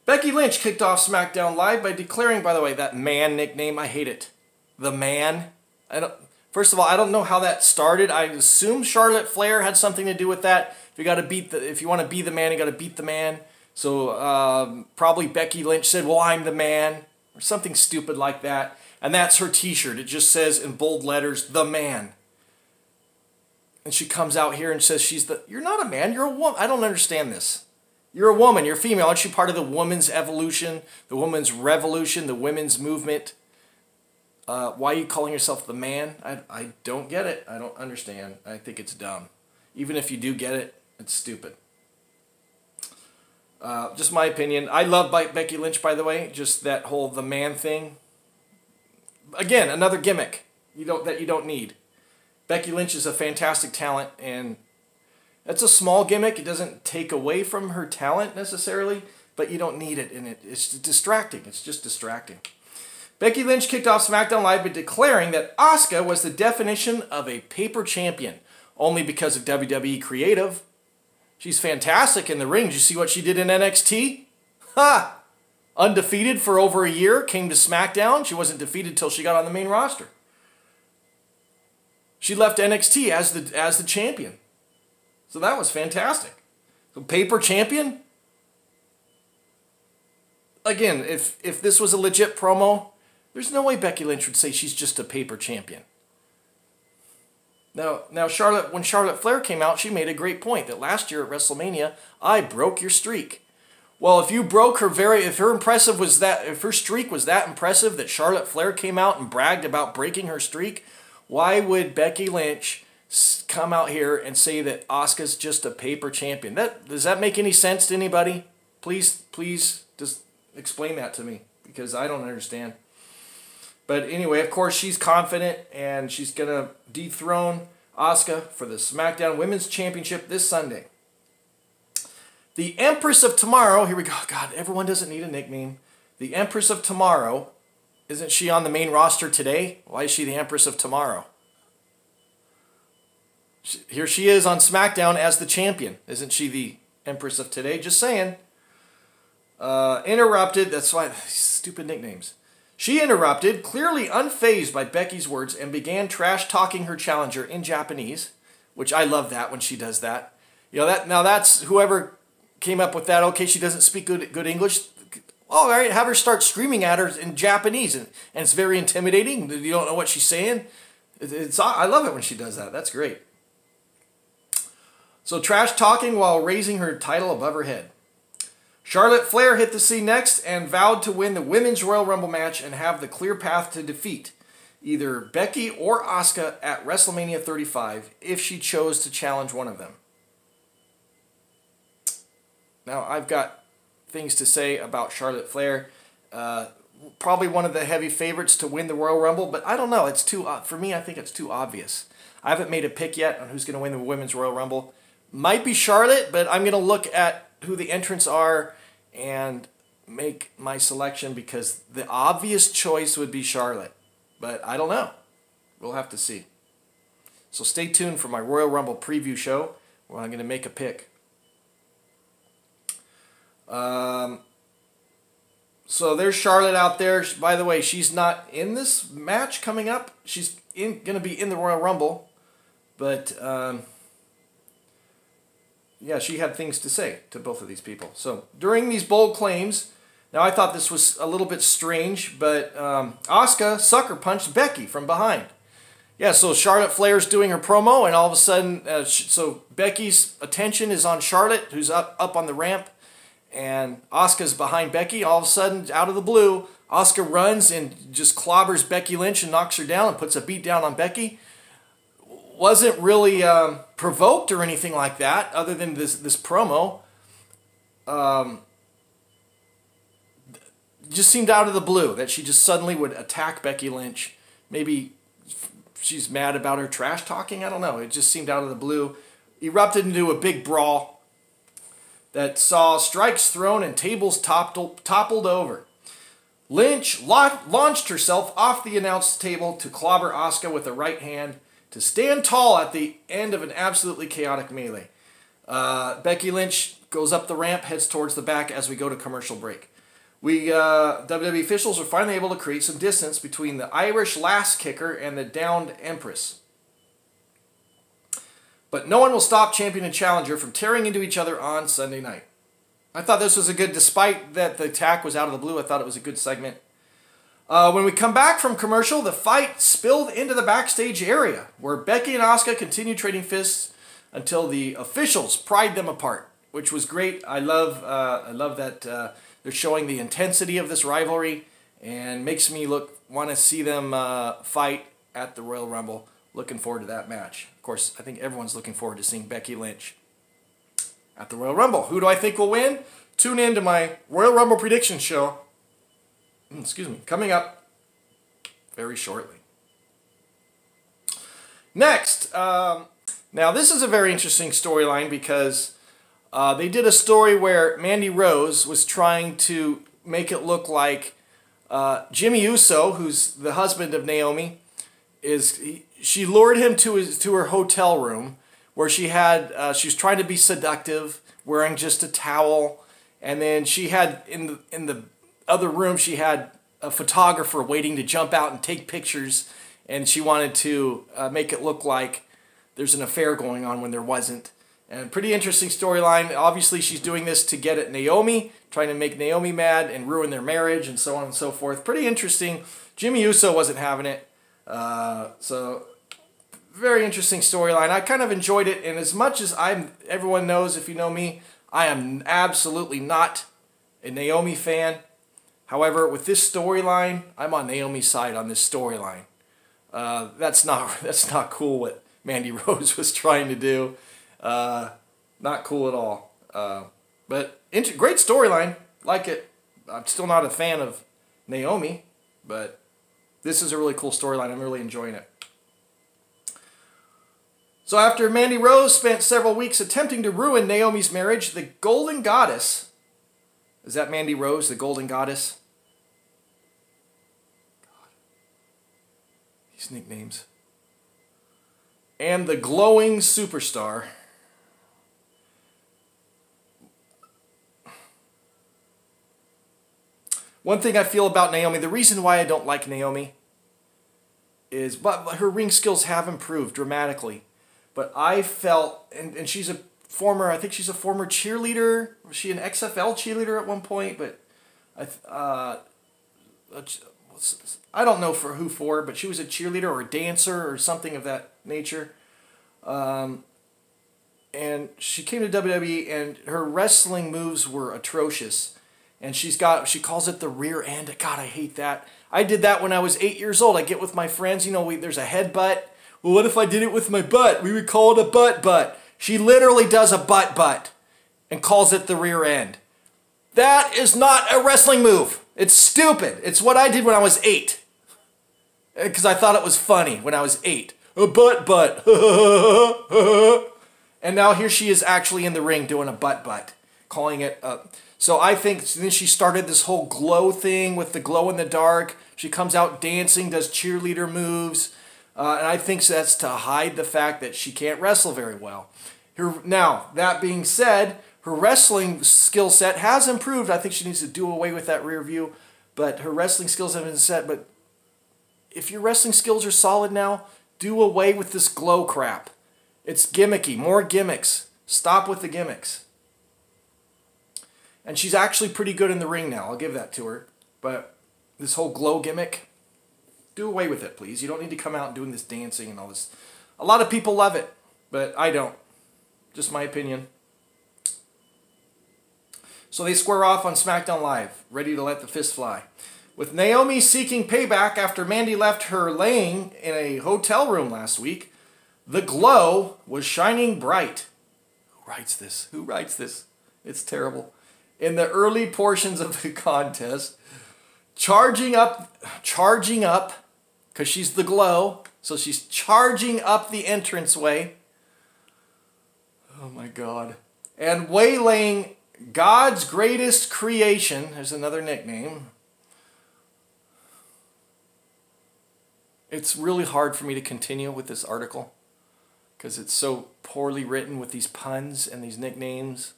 Becky Lynch kicked off SmackDown Live by declaring, by the way, that man nickname, I hate it. The Man. First of all, I don't know how that started. I assume Charlotte Flair had something to do with that. If you want to be the man, you got to beat the man. So probably Becky Lynch said, well, I'm the man, or something stupid like that. And that's her t-shirt. It just says in bold letters, the man. And she comes out here and says you're not a man, you're a woman. I don't understand this. You're a woman, you're female. Aren't you part of the woman's evolution, the woman's revolution, the women's movement? Why are you calling yourself the man? I don't get it. I don't understand. I think it's dumb. Even if you do get it, it's stupid. Just my opinion. I love Becky Lynch, by the way. Just that whole the man thing. Again, another gimmick that you don't need. Becky Lynch is a fantastic talent, and it's a small gimmick. It doesn't take away from her talent necessarily, but you don't need it, and it's distracting. It's just distracting. Becky Lynch kicked off SmackDown Live by declaring that Asuka was the definition of a paper champion, only because of WWE Creative. She's fantastic in the ring. Did you see what she did in NXT? Ha! Undefeated for over a year, came to SmackDown. She wasn't defeated till she got on the main roster. She left NXT as the champion. So that was fantastic. So paper champion? Again, if this was a legit promo, there's no way Becky Lynch would say she's just a paper champion. Now when Charlotte Flair came out, she made a great point that last year at WrestleMania, I broke your streak. Well, if you broke her if her streak was that impressive that Charlotte Flair came out and bragged about breaking her streak, why would Becky Lynch come out here and say that Asuka's just a paper champion? Does that make any sense to anybody? Please just explain that to me, because I don't understand. But anyway, of course, she's confident, and she's going to dethrone Asuka for the SmackDown Women's Championship this Sunday. The Empress of Tomorrow, here we go. God, everyone doesn't need a nickname. The Empress of Tomorrow, isn't she on the main roster today? Why is she the Empress of Tomorrow? Here she is on SmackDown as the champion. Isn't she the Empress of today? Just saying. interrupted. That's why stupid nicknames. She interrupted, clearly unfazed by Becky's words, and began trash-talking her challenger in Japanese, which I love that when she does that. You know, that's whoever came up with that. Okay, she doesn't speak good English. All right, have her start screaming at her in Japanese, and it's very intimidating. You don't know what she's saying. I love it when she does that. That's great. So trash talking while raising her title above her head. Charlotte Flair hit the scene next and vowed to win the Women's Royal Rumble match and have the clear path to defeat either Becky or Asuka at WrestleMania 35 if she chose to challenge one of them. Now, I've got things to say about Charlotte Flair. Probably one of the heavy favorites to win the Royal Rumble, but I don't know. It's too for me, I think it's too obvious. I haven't made a pick yet on who's going to win the Women's Royal Rumble. Might be Charlotte, but I'm going to look at who the entrants are and make my selection because the obvious choice would be Charlotte. But I don't know. We'll have to see. So stay tuned for my Royal Rumble preview show where I'm going to make a pick. So there's Charlotte out there. By the way, she's not in this match coming up. She's going to be in the Royal Rumble. But, yeah, she had things to say to both of these people. So during these bold claims, now I thought this was a little bit strange, but Asuka sucker punched Becky from behind. Yeah, so Charlotte Flair's doing her promo, and all of a sudden, so Becky's attention is on Charlotte, who's up on the ramp, and Asuka's behind Becky. All of a sudden, out of the blue, Asuka runs and just clobbers Becky Lynch and knocks her down and puts a beat down on Becky. Wasn't really provoked or anything like that, other than this promo. Just seemed out of the blue that she just suddenly would attack Becky Lynch. Maybe she's mad about her trash talking. I don't know. It just seemed out of the blue. Erupted into a big brawl that saw strikes thrown and tables toppled over. Lynch launched herself off the announce table to clobber Asuka with the right hand to stand tall at the end of an absolutely chaotic melee. Becky Lynch goes up the ramp, heads towards the back as we go to commercial break. WWE officials are finally able to create some distance between the Irish lass kicker and the downed Empress. But no one will stop champion and challenger from tearing into each other on Sunday night. I thought this was a good, despite that the attack was out of the blue, I thought it was a good segment. When we come back from commercial, the fight spilled into the backstage area, where Becky and Asuka continue trading fists until the officials pried them apart, which was great. I love that they're showing the intensity of this rivalry, and makes me want to see them fight at the Royal Rumble. Looking forward to that match. Of course, I think everyone's looking forward to seeing Becky Lynch at the Royal Rumble. Who do I think will win? Tune in to my Royal Rumble prediction show. Excuse me, coming up very shortly. Next, now this is a very interesting storyline because they did a story where Mandy Rose was trying to make it look like Jimmy Uso, who's the husband of Naomi, she lured him to her hotel room where she was trying to be seductive, wearing just a towel, and then she had in the other room, she had a photographer waiting to jump out and take pictures, and she wanted to make it look like there's an affair going on when there wasn't. And pretty interesting storyline. Obviously, she's doing this to get at Naomi, trying to make Naomi mad and ruin their marriage and so on and so forth. Pretty interesting. Jimmy Uso wasn't having it. So, very interesting storyline. I kind of enjoyed it, and as much as everyone knows, if you know me, I am absolutely not a Naomi fan. However, with this storyline, I'm on Naomi's side on this storyline. That's not cool what Mandy Rose was trying to do. Not cool at all. But great storyline. Like it. I'm still not a fan of Naomi, but this is a really cool storyline. I'm really enjoying it. So after Mandy Rose spent several weeks attempting to ruin Naomi's marriage, the Golden Goddess, is that Mandy Rose, the Golden Goddess? God. These nicknames. And the Glowing Superstar. One thing I feel about Naomi, the reason why I don't like Naomi is, but her ring skills have improved dramatically. But I felt, and she's a former, I think she's a former cheerleader. Was she an XFL cheerleader at one point? But I don't know for who for, but she was a cheerleader or a dancer or something of that nature. And she came to WWE, and her wrestling moves were atrocious. And she calls it the rear end. God, I hate that. I did that when I was 8 years old. I get with my friends, you know, there's a headbutt. Well, what if I did it with my butt? We would call it a butt. She literally does a butt and calls it the rear end. That is not a wrestling move. It's stupid. It's what I did when I was 8. Because I thought it was funny when I was 8. A butt. And now here she is actually in the ring doing a butt, calling it up. So I think then she started this whole glow thing with the glow in the dark. She comes out dancing, does cheerleader moves. And I think that's to hide the fact that she can't wrestle very well. Now, that being said, her wrestling skill set has improved. I think she needs to do away with that rear view. But her wrestling skills have been set. But if your wrestling skills are solid now, do away with this glow crap. It's gimmicky. More gimmicks. Stop with the gimmicks. And she's actually pretty good in the ring now. I'll give that to her. But this whole glow gimmick, do away with it, please. You don't need to come out and doing this dancing and all this. A lot of people love it, but I don't. Just my opinion. So they square off on SmackDown Live, ready to let the fist fly. With Naomi seeking payback after Mandy left her laying in a hotel room last week, the glow was shining bright. Who writes this? Who writes this? It's terrible. In the early portions of the contest, charging up, because she's the glow, so she's charging up the entranceway. Oh my God. And waylaying God's greatest creation, there's another nickname. It's really hard for me to continue with this article because it's so poorly written with these puns and these nicknames.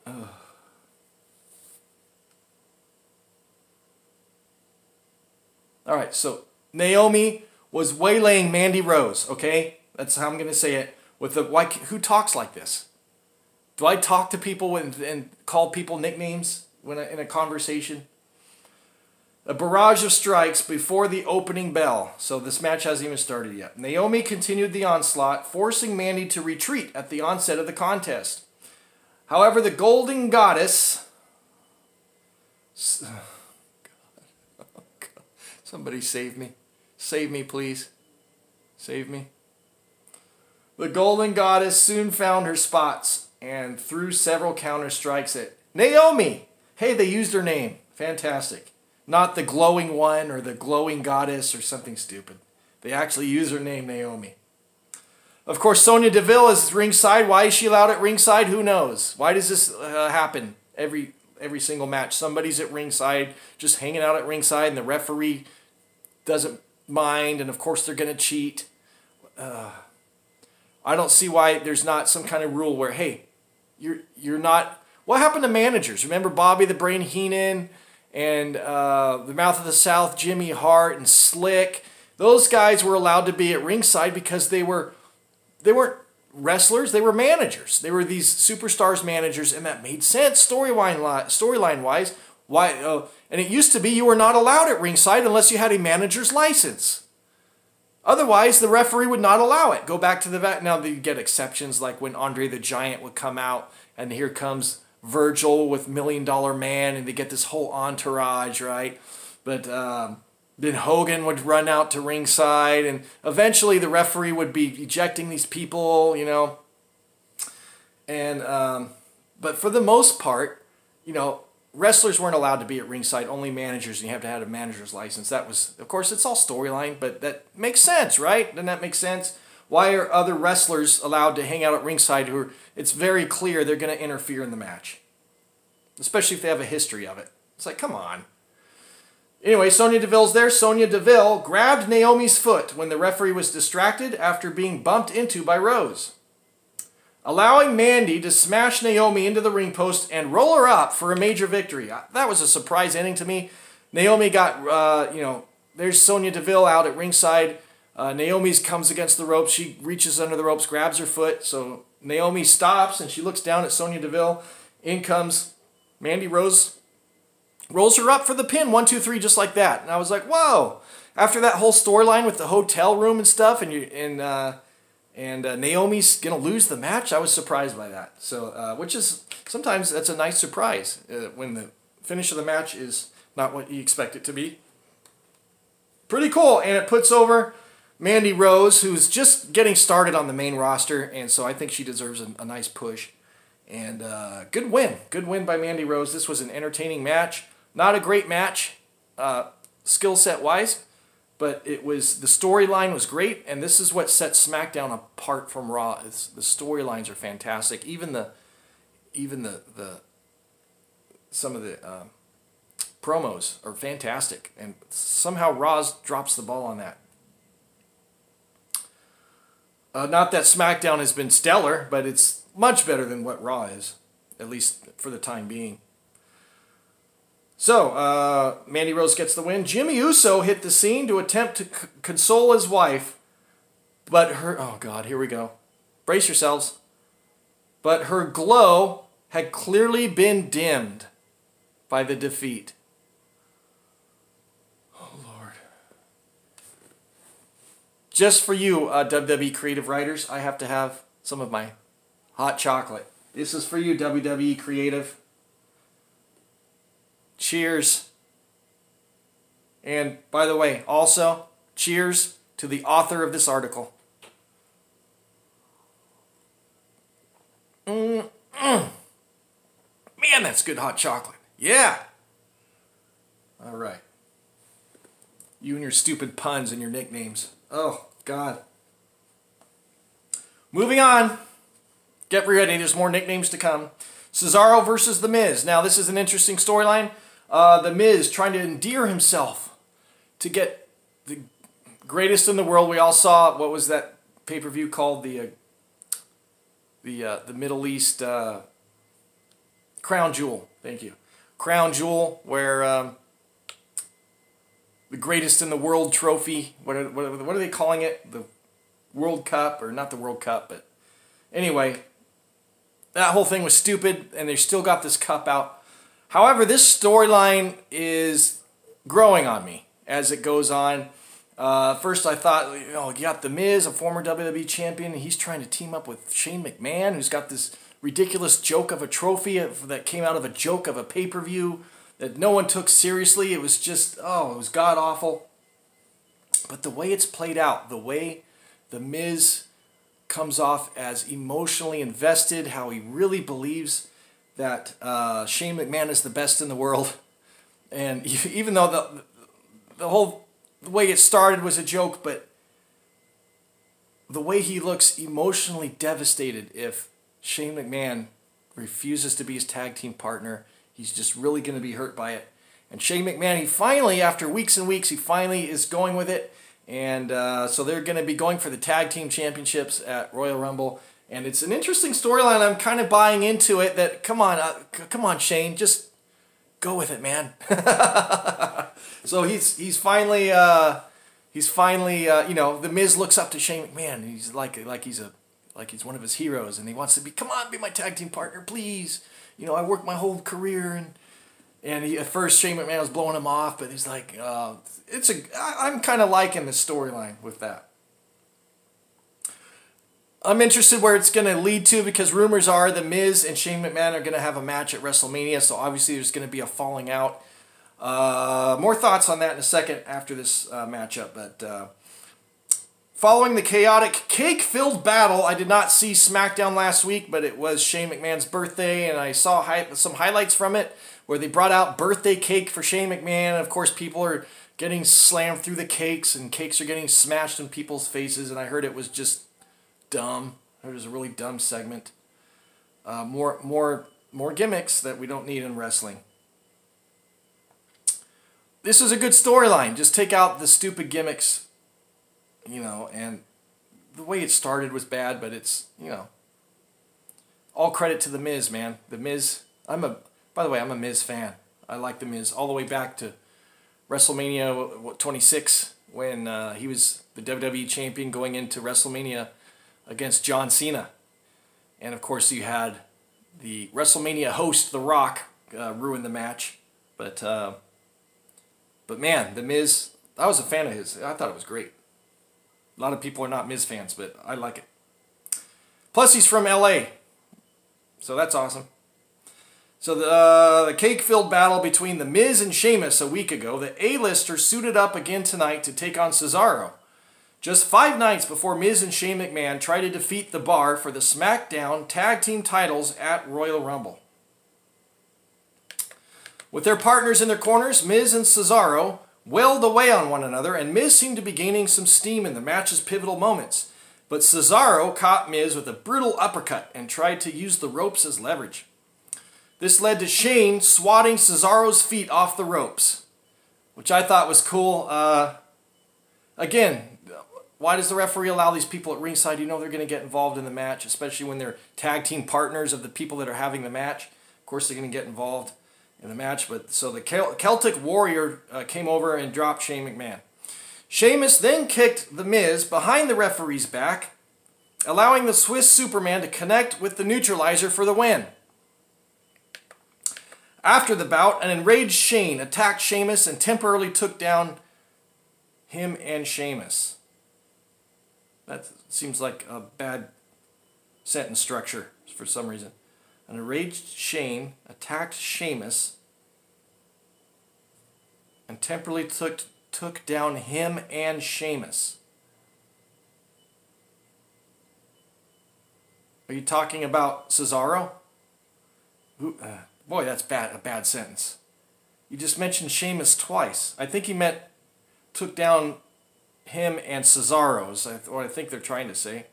Ugh. All right, so Naomi was waylaying Mandy Rose, okay? That's how I'm going to say it. Who talks like this? Do I talk to people and call people nicknames in a conversation? A barrage of strikes before the opening bell. So this match hasn't even started yet. Naomi continued the onslaught, forcing Mandy to retreat at the onset of the contest. However, the Golden Goddess... Oh, God. Somebody save me. Save me, please. Save me. The Golden Goddess soon found her spots and threw several counter strikes at Naomi. Hey, they used her name. Fantastic. Not the glowing one or the glowing goddess or something stupid. They actually use her name, Naomi. Of course, Sonya Deville is ringside. Why is she allowed at ringside? Who knows? Why does this happen every single match? Somebody's at ringside, just hanging out at ringside, and the referee doesn't mind, and of course they're going to cheat. I don't see why there's not some kind of rule where, hey, you're not... What happened to managers? Remember Bobby the Brain Heenan and the Mouth of the South, Jimmy Hart and Slick? Those guys were allowed to be at ringside because they weren't wrestlers, they were managers. They were these superstars managers, and that made sense storyline-wise. Why? And it used to be you were not allowed at ringside unless you had a manager's license. Otherwise, the referee would not allow it. Go back to the back. Now, you get exceptions like when Andre the Giant would come out, and here comes Virgil with $1 Million Man, and they get this whole entourage, right? But then Hogan would run out to ringside, and eventually the referee would be ejecting these people, you know. And but for the most part, you know, wrestlers weren't allowed to be at ringside, only managers, and you have to have a manager's license. That was, of course, it's all storyline, but that makes sense, right? Doesn't that make sense? Why are other wrestlers allowed to hang out at ringside who it's very clear they're going to interfere in the match? Especially if they have a history of it. It's like, come on. Anyway, Sonya Deville's there. Sonya Deville grabbed Naomi's foot when the referee was distracted after being bumped into by Rose. allowing Mandy to smash Naomi into the ring post and roll her up for a major victory. That was a surprise ending to me. Naomi got, there's Sonya Deville out at ringside. Naomi comes against the ropes. She reaches under the ropes, grabs her foot. So Naomi stops and she looks down at Sonya Deville. In comes Mandy Rose, rolls her up for the pin. 1, 2, 3, just like that. And I was like, whoa. After that whole storyline with the hotel room and stuff, and Naomi's gonna lose the match, I was surprised by that. So, which is sometimes that's a nice surprise when the finish of the match is not what you expect it to be. Pretty cool, and it puts over Mandy Rose, who's just getting started on the main roster, and so I think she deserves a nice push. And good win by Mandy Rose. This was an entertaining match, not a great match, skill set wise. But it was, the storyline was great, and this is what sets SmackDown apart from Raw. The storylines are fantastic. Even some of the promos are fantastic, and somehow Raw drops the ball on that. Not that SmackDown has been stellar, but it's much better than what Raw is, at least for the time being. So, Mandy Rose gets the win. Jimmy Uso hit the scene to attempt to console his wife, but her, oh God, here we go. Brace yourselves. But her glow had clearly been dimmed by the defeat. Oh, Lord. Just for you, WWE creative writers, I have to have some of my hot chocolate. This is for you, WWE creative. Cheers. And by the way, also, cheers to the author of this article. Man, that's good hot chocolate. Yeah. All right. You and your stupid puns and your nicknames. Oh, God. Moving on. Get ready. There's more nicknames to come. Cesaro versus The Miz. Now, this is an interesting storyline. The Miz trying to endear himself to get the greatest in the world. We all saw, what was that pay-per-view called? The Middle East Crown Jewel. Thank you. Crown Jewel, where the greatest in the world trophy, what are they calling it? The World Cup, or not the World Cup, but anyway, that whole thing was stupid, and they still got this cup out. However, this storyline is growing on me as it goes on. First, I thought, you got The Miz, a former WWE champion, and he's trying to team up with Shane McMahon, who's got this ridiculous joke of a trophy that came out of a joke of a pay-per-view that no one took seriously. It was just, it was god-awful. But the way it's played out, the way The Miz comes off as emotionally invested, how he really believes that Shane McMahon is the best in the world. And even though the way it started was a joke, but the way he looks emotionally devastated if Shane McMahon refuses to be his tag team partner, he's just really going to be hurt by it. And Shane McMahon, he finally, after weeks and weeks, he finally is going with it. And so they're going to be going for the tag team championships at Royal Rumble. And it's an interesting storyline. I'm kind of buying into it that, come on, Shane, just go with it, man. So he's finally, The Miz looks up to Shane McMahon. He's like he's one of his heroes, and he wants to be, come on, be my tag team partner, please. I worked my whole career, and at first Shane McMahon was blowing him off, but he's like, I'm kind of liking the storyline with that. I'm interested where it's going to lead to, because rumors are The Miz and Shane McMahon are going to have a match at WrestleMania, so obviously there's going to be a falling out. More thoughts on that in a second after this matchup, but following the chaotic cake-filled battle, I did not see SmackDown last week, but it was Shane McMahon's birthday, and I saw some highlights from it where they brought out birthday cake for Shane McMahon. Of course, people are getting slammed through the cakes, and cakes are getting smashed in people's faces, and I heard it was just dumb. It was a really dumb segment. More gimmicks that we don't need in wrestling. This is a good storyline. Just take out the stupid gimmicks, and the way it started was bad, but it's, all credit to The Miz, man. The Miz, by the way, I'm a Miz fan. I like The Miz all the way back to WrestleMania 26 when he was the WWE champion going into WrestleMania against John Cena. And of course you had the WrestleMania host, The Rock, ruin the match. But man, The Miz, I was a fan of his. I thought it was great. A lot of people are not Miz fans, but I like it. Plus he's from LA. So that's awesome. So the cake-filled battle between The Miz and Sheamus a week ago, the A-lister suited up again tonight to take on Cesaro. Just 5 nights before Miz and Shane McMahon try to defeat the Bar for the SmackDown Tag Team titles at Royal Rumble. With their partners in their corners, Miz and Cesaro wailed away on one another, and Miz seemed to be gaining some steam in the match's pivotal moments. But Cesaro caught Miz with a brutal uppercut and tried to use the ropes as leverage. This led to Shane swatting Cesaro's feet off the ropes, which I thought was cool. Again, why does the referee allow these people at ringside? You know they're going to get involved in the match, especially when they're tag team partners of the people that are having the match. Of course, they're going to get involved in the match. But so the Celtic Warrior came over and dropped Shane McMahon. Sheamus then kicked The Miz behind the referee's back, allowing the Swiss Superman to connect with the neutralizer for the win. After the bout, an enraged Shane attacked Sheamus and temporarily took down him and Sheamus. That seems like a bad sentence structure for some reason. An enraged Shane attacked Sheamus and temporarily took down him and Sheamus. Are you talking about Cesaro? Who? Boy, that's a bad sentence. You just mentioned Sheamus twice. I think he meant took down him and Cesaro, is what I think they're trying to say.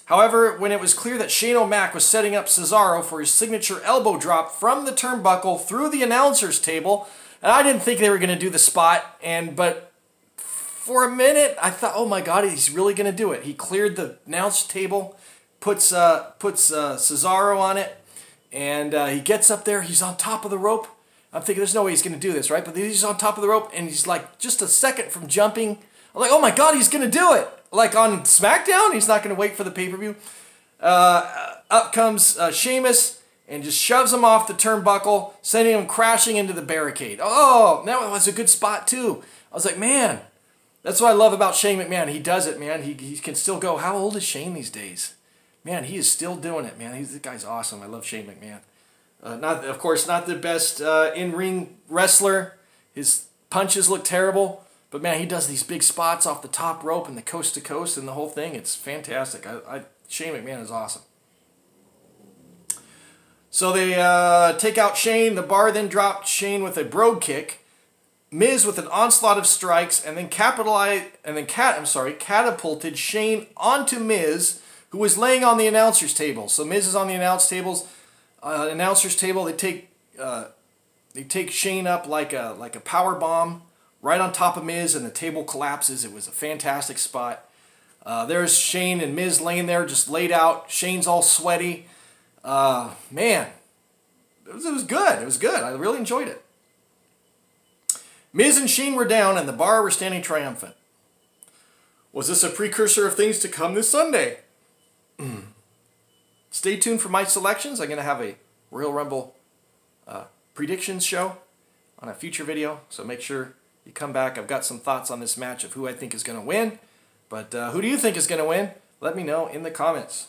However, when it was clear that Shane O'Mac was setting up Cesaro for his signature elbow drop from the turnbuckle through the announcer's table, and I didn't think they were going to do the spot, but for a minute I thought, oh my God, he's really going to do it. He cleared the announce table, puts Cesaro on it, and he gets up there. He's on top of the rope. I'm thinking, there's no way he's going to do this, right? But he's on top of the rope, and he's like just a second from jumping. I'm like, oh my God, he's going to do it. Like on SmackDown, he's not going to wait for the pay-per-view. Up comes Sheamus and just shoves him off the turnbuckle, sending him crashing into the barricade. Oh, that was a good spot too. I was like, man, that's what I love about Shane McMahon. He does it, man. He can still go. How old is Shane these days? Man, he is still doing it, man. This guy's awesome. I love Shane McMahon. Of course, not the best in-ring wrestler. His punches look terrible. But, man, he does these big spots off the top rope and the coast-to-coast and the whole thing. It's fantastic. Shane McMahon is awesome. So they take out Shane. The Bar then dropped Shane with a brogue kick. Miz with an onslaught of strikes, and then catapulted Shane onto Miz, who was laying on the announcer's table. So Miz is on the announcer's table. They take Shane up like a power bomb right on top of Miz, and the table collapses. It was a fantastic spot. There's Shane and Miz laying there, just laid out. Shane's all sweaty. Man, it was good. It was good. I really enjoyed it. Miz and Shane were down, and the Bar were standing triumphant. Was this a precursor of things to come this Sunday? Stay tuned for my selections. I'm going to have a Royal Rumble predictions show on a future video, so make sure you come back. I've got some thoughts on this match of who I think is going to win, but who do you think is going to win? Let me know in the comments.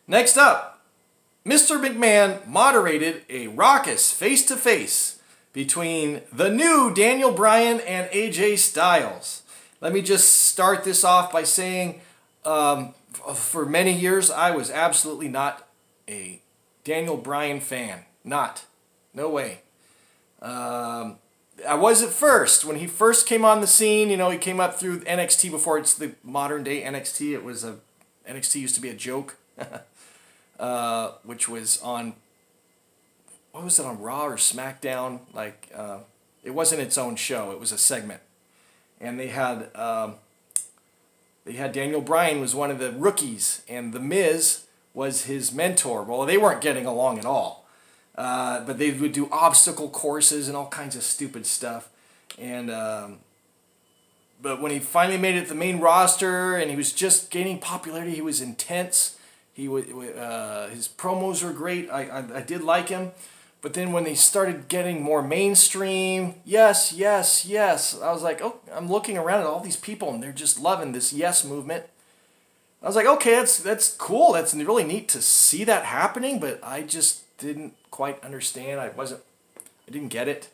Next up, Mr. McMahon moderated a raucous face-to-face between the new Daniel Bryan and AJ Styles. Let me just start this off by saying, for many years, I was absolutely not a Daniel Bryan fan. No way. I was at first. When he first came on the scene, you know, he came up through NXT before it's the modern day NXT. NXT used to be a joke, which was on, what was it, on Raw or SmackDown? Like, it wasn't its own show. It was a segment. And they had They had Daniel Bryan was one of the rookies, and The Miz was his mentor. Well, they weren't getting along at all. But they would do obstacle courses and all kinds of stupid stuff. And but when he finally made it to the main roster and he was just gaining popularity, he was intense. His promos were great. I did like him. But then when they started getting more mainstream, yes, yes, yes, I was like, oh, I'm looking around at all these people and they're just loving this yes movement. I was like, okay, that's cool. That's really neat to see that happening, but I just didn't quite understand. I didn't get it.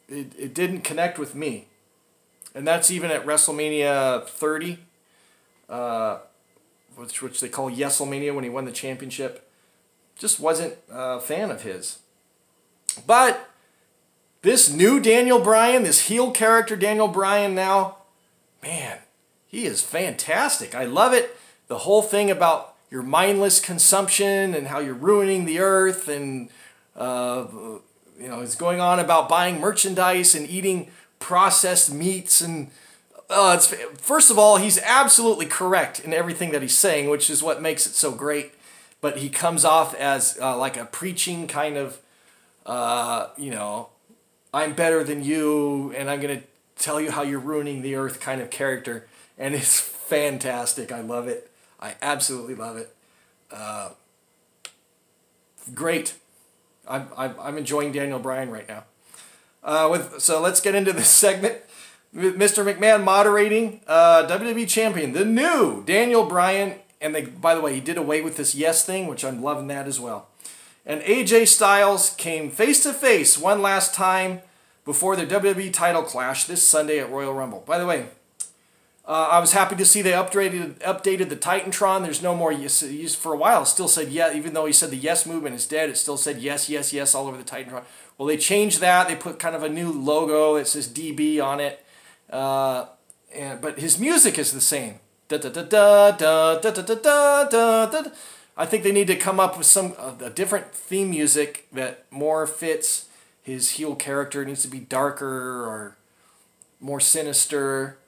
It didn't connect with me. And that's even at WrestleMania 30, which they call YesLMania when he won the championship. Just wasn't a fan of his. But this new Daniel Bryan, this heel character Daniel Bryan now, man, he is fantastic. I love it. The whole thing about your mindless consumption and how you're ruining the earth, and he's going on about buying merchandise and eating processed meats, and first of all, he's absolutely correct in everything that he's saying, which is what makes it so great. But he comes off as like a preaching kind of, I'm better than you, and I'm going to tell you how you're ruining the earth kind of character. And it's fantastic. I love it. I absolutely love it. Great. I'm enjoying Daniel Bryan right now. So let's get into this segment. Mr. McMahon moderating, WWE Champion, the new Daniel Bryan. And by the way, he did away with this yes thing, which I'm loving that as well. And AJ Styles came face to face one last time before the WWE title clash this Sunday at Royal Rumble. By the way, I was happy to see they updated the Titantron. There's no more yes. For a while, it still said yeah, even though he said the yes movement is dead, it still said yes, yes, yes all over the Titantron. Well, they changed that. They put kind of a new logo. It says DB on it. But his music is the same. Da, da, da, da, da, da, da, da, da. I think they need to come up with a different theme music that more fits his heel character. It needs to be darker or more sinister.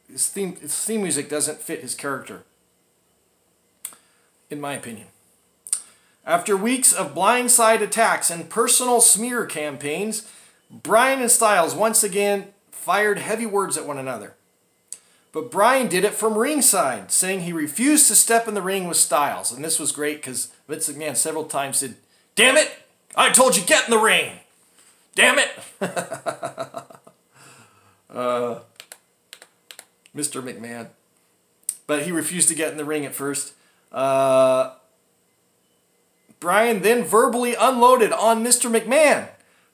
His theme music doesn't fit his character, in my opinion. After weeks of blindside attacks and personal smear campaigns, Bryan and Styles once again fired heavy words at one another. But Bryan did it from ringside, saying he refused to step in the ring with Styles. And this was great because Vince McMahon several times said, "Damn it! I told you get in the ring! Damn it!" Mr. McMahon. But he refused to get in the ring at first. Bryan then verbally unloaded on Mr. McMahon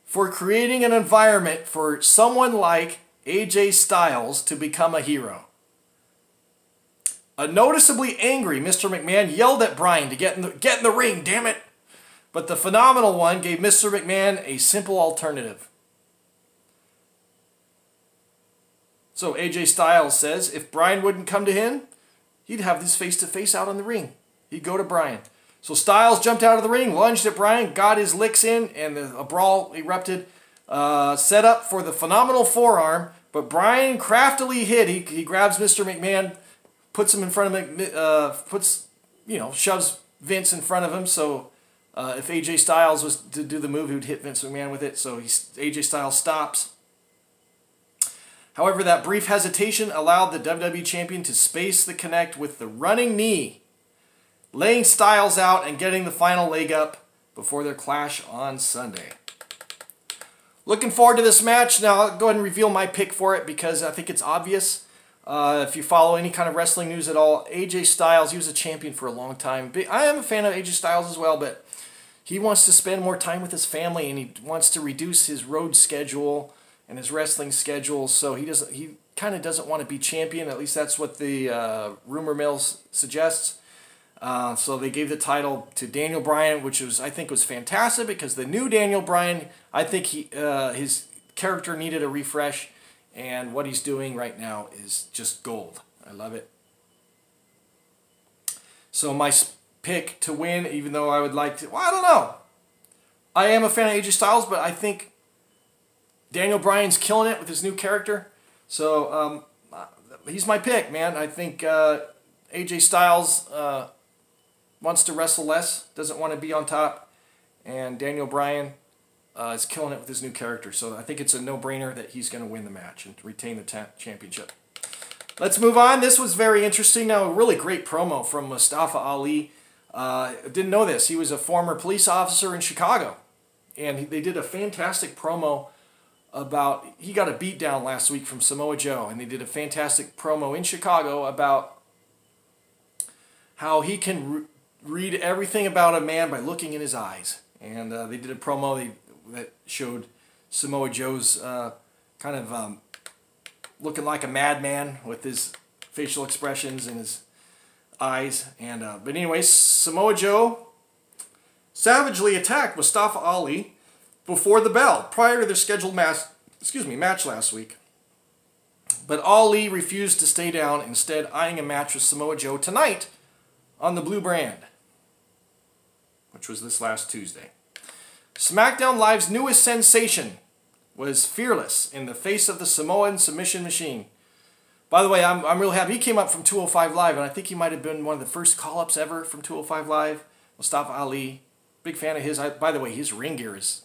for creating an environment for someone like AJ Styles to become a hero. A noticeably angry Mr. McMahon yelled at Bryan to get in the ring, damn it! But the Phenomenal One gave Mr. McMahon a simple alternative. So AJ Styles says if Bryan wouldn't come to him, he'd have this face-to-face out on the ring. He'd go to Bryan. So Styles jumped out of the ring, lunged at Bryan, got his licks in, and a brawl erupted. Set up for the phenomenal forearm, but Bryan craftily hid. He grabs Mr. McMahon, puts him in front of him, shoves Vince in front of him. So if AJ Styles was to do the move, he would hit Vince McMahon with it. So AJ Styles stops. However, that brief hesitation allowed the WWE Champion to space the connect with the running knee, laying Styles out and getting the final leg up before their clash on Sunday. Looking forward to this match. Now, I'll go ahead and reveal my pick for it because I think it's obvious. If you follow any kind of wrestling news at all, AJ Styles, he was a champion for a long time. I am a fan of AJ Styles as well, but he wants to spend more time with his family and he wants to reduce his road schedule and his wrestling schedule, so he kind of doesn't want to be champion. At least that's what the rumor mill suggests. So they gave the title to Daniel Bryan, which I think was fantastic because the new Daniel Bryan, I think his character needed a refresh, and what he's doing right now is just gold. I love it. So my pick to win, even though I would like to, well, I don't know. I am a fan of AJ Styles, but I think Daniel Bryan's killing it with his new character. So he's my pick, man. I think AJ Styles wants to wrestle less, doesn't want to be on top, and Daniel Bryan is killing it with his new character. So I think it's a no-brainer that he's going to win the match and retain the championship. Let's move on. This was very interesting. Now, a really great promo from Mustafa Ali. Didn't know this. He was a former police officer in Chicago. And they did a fantastic promo about, he got a beatdown last week from Samoa Joe, and they did a fantastic promo in Chicago about how he can read everything about a man by looking in his eyes. And they did a promo that showed Samoa Joe's kind of looking like a madman with his facial expressions and his eyes. And but anyway, Samoa Joe savagely attacked Mustafa Ali before the bell, prior to their scheduled match last week. But Ali refused to stay down, instead eyeing a match with Samoa Joe tonight on the Blue brand, which was this last Tuesday. SmackDown Live's newest sensation was fearless in the face of the Samoan submission machine. By the way, I'm real happy. He came up from 205 Live, and I think he might have been one of the first call-ups ever from 205 Live. Mustafa Ali. Big fan of his. By the way, his ring gear is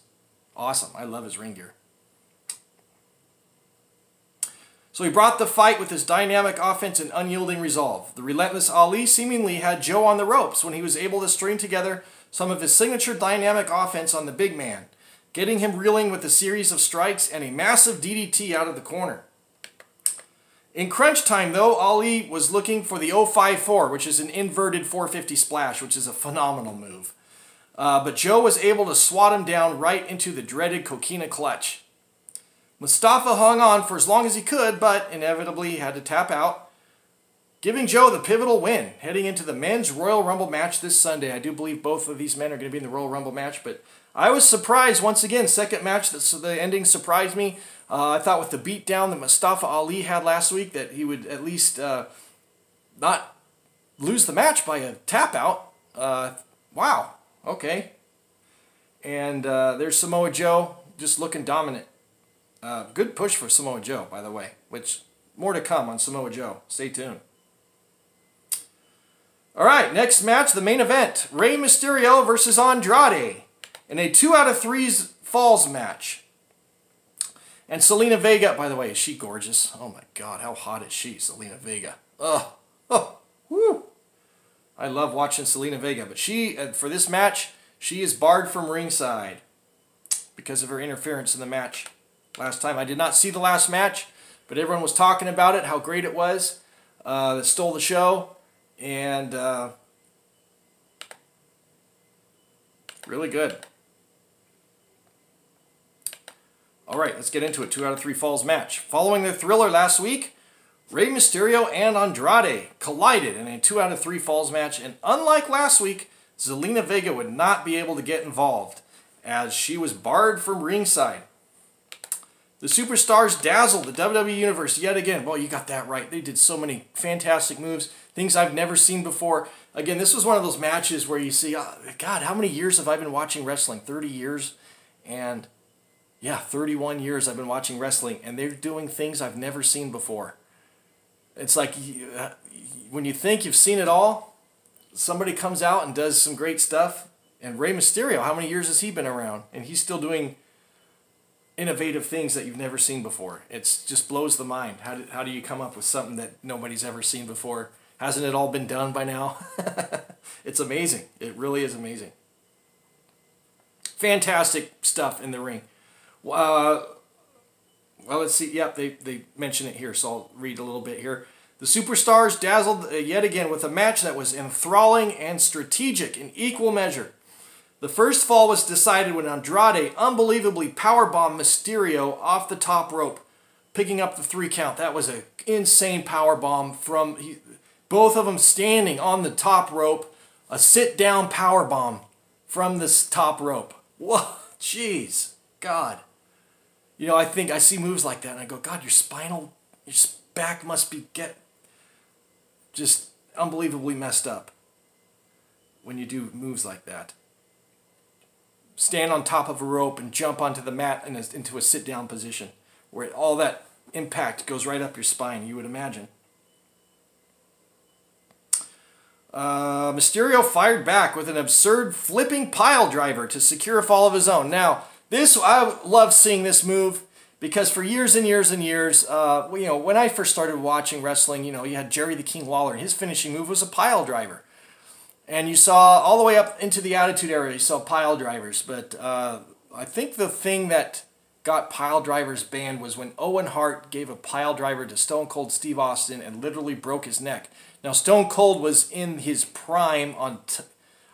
awesome. I love his ring gear. So he brought the fight with his dynamic offense and unyielding resolve. The relentless Ali seemingly had Joe on the ropes when he was able to string together some of his signature dynamic offense on the big man, getting him reeling with a series of strikes and a massive DDT out of the corner. In crunch time, though, Ali was looking for the 054, which is an inverted 450 splash, which is a phenomenal move. But Joe was able to swat him down right into the dreaded coquina clutch. Mustafa hung on for as long as he could, but inevitably he had to tap out, giving Joe the pivotal win, heading into the men's Royal Rumble match this Sunday. I do believe both of these men are going to be in the Royal Rumble match, but I was surprised once again. Second match, so the ending surprised me. I thought with the beatdown that Mustafa Ali had last week that he would at least not lose the match by a tap out. Wow. Okay. And there's Samoa Joe just looking dominant. Good push for Samoa Joe, by the way, which more to come on Samoa Joe. Stay tuned. All right, next match, the main event. Rey Mysterio versus Andrade in a 2 out of 3 falls match. And Zelina Vega, by the way, is she gorgeous? Oh my God, how hot is she, Zelina Vega? Oh, woo. I love watching Zelina Vega, but she, for this match, she is barred from ringside because of her interference in the match last time. I did not see the last match, but everyone was talking about it, how great it was. That stole the show, and really good. All right, let's get into it. 2 out of 3 falls match. Following the thriller last week, Rey Mysterio and Andrade collided in a 2 out of 3 falls match, and unlike last week, Zelina Vega would not be able to get involved as she was barred from ringside. The Superstars dazzled the WWE Universe yet again. Well, you got that right. They did so many fantastic moves, things I've never seen before. Again, this was one of those matches where you see, oh, God, how many years have I been watching wrestling? 30 years? And yeah, 31 years I've been watching wrestling, and they're doing things I've never seen before. It's like when you think you've seen it all, somebody comes out and does some great stuff. And Rey Mysterio, how many years has he been around? And he's still doing innovative things that you've never seen before. It just blows the mind. How do you come up with something that nobody's ever seen before? Hasn't it all been done by now? It's amazing. It really is amazing. Fantastic stuff in the ring. Well, let's see. Yep, they mention it here, so I'll read a little bit here. The Superstars dazzled yet again with a match that was enthralling and strategic in equal measure. The first fall was decided when Andrade unbelievably powerbombed Mysterio off the top rope, picking up the 3 count. That was an insane powerbomb from both of them standing on the top rope. A sit-down powerbomb from this top rope. Whoa, jeez, God. You know, I think I see moves like that and I go, God, your back must be just unbelievably messed up when you do moves like that. Stand on top of a rope and jump onto the mat and into a sit-down position where all that impact goes right up your spine, you would imagine. Mysterio fired back with an absurd flipping pile driver to secure a fall of his own. Now, I love seeing this move because for years and years and years, you know, when I first started watching wrestling, you know, you had Jerry the King Lawler. His finishing move was a pile driver. And you saw all the way up into the Attitude Era, you saw pile drivers. But I think the thing that got pile drivers banned was when Owen Hart gave a pile driver to Stone Cold Steve Austin and literally broke his neck. Now, Stone Cold was in his prime on...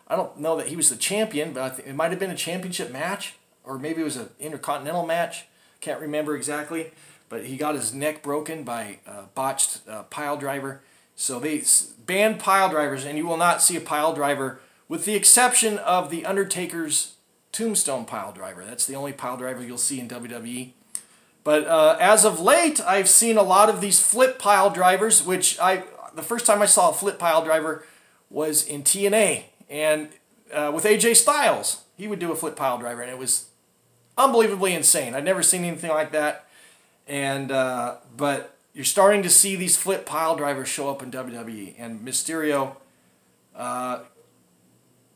I don't know that he was the champion, but I think it might have been a championship match, or maybe it was an Intercontinental match. Can't remember exactly. But he got his neck broken by a botched pile driver. So they banned pile drivers, and you will not see a pile driver with the exception of the Undertaker's Tombstone pile driver. That's the only pile driver you'll see in WWE. But as of late, I've seen a lot of these flip pile drivers, which the first time I saw a flip pile driver was in TNA, and with AJ Styles. He would do a flip pile driver, and it was unbelievably insane. I'd never seen anything like that. And but you're starting to see these flip pile drivers show up in WWE, and Mysterio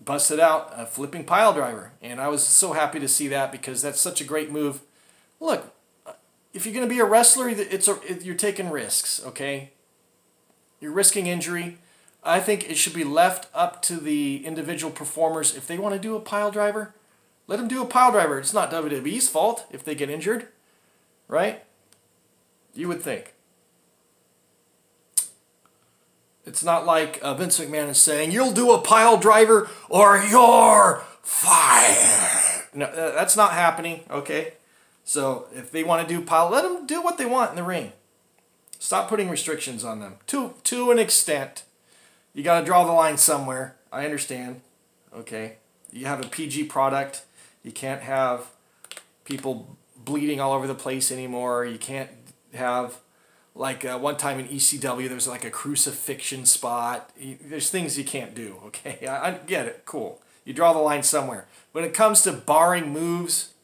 busted out a flipping pile driver, and I was so happy to see that because that's such a great move. Look, if you're going to be a wrestler, you're taking risks, okay? You're risking injury. I think it should be left up to the individual performers. If they want to do a pile driver, let them do a pile driver. It's not WWE's fault if they get injured, right? You would think. It's not like Vince McMahon is saying, you'll do a pile driver or you're fired. No, that's not happening, okay? So if they want to do pile, let them do what they want in the ring. Stop putting restrictions on them. To an extent. You got to draw the line somewhere. I understand. Okay. You have a PG product. You can't have people bleeding all over the place anymore. You can't have, like one time in ECW, there was like a crucifixion spot. There's things you can't do, okay? I get it. Cool. You draw the line somewhere. When it comes to barring moves,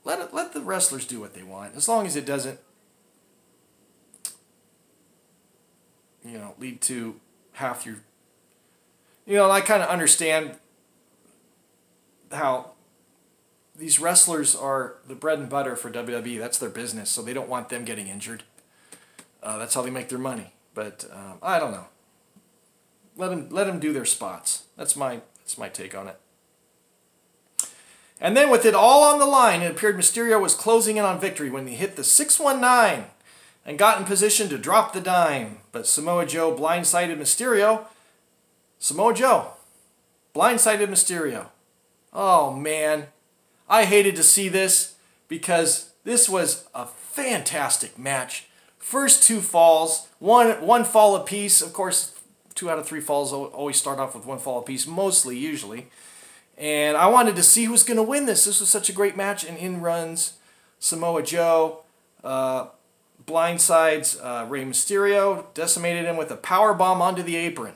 let the wrestlers do what they want. As long as it doesn't, you know, lead to half your... You know, I kind of understand how these wrestlers are the bread and butter for WWE. That's their business, so they don't want them getting injured. That's how they make their money. But I don't know. Let them do their spots. That's my take on it. And then with it all on the line, it appeared Mysterio was closing in on victory when he hit the 619 and got in position to drop the dime. But Samoa Joe blindsided Mysterio. Samoa Joe blindsided Mysterio. Oh, man. I hated to see this because this was a fantastic match. First two falls, one fall apiece. Of course, 2 out of 3 falls always start off with 1 fall apiece, mostly, usually. And I wanted to see who was going to win this. This was such a great match, and in runs Samoa Joe, blindsides Rey Mysterio, decimated him with a power bomb onto the apron.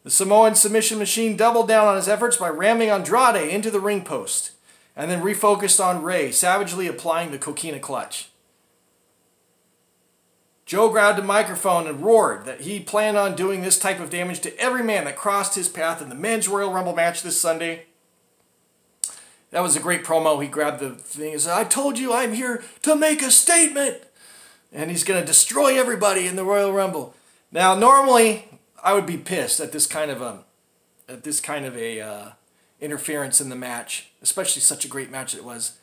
The Samoan submission machine doubled down on his efforts by ramming Andrade into the ring post, and then refocused on Rey, savagely applying the coquina clutch. Joe grabbed a microphone and roared that he planned on doing this type of damage to every man that crossed his path in the men's Royal Rumble match this Sunday. That was a great promo. He grabbed the thing and said, I told you I'm here to make a statement. And he's going to destroy everybody in the Royal Rumble. Now, normally, I would be pissed at this kind of a interference in the match, especially such a great match it was.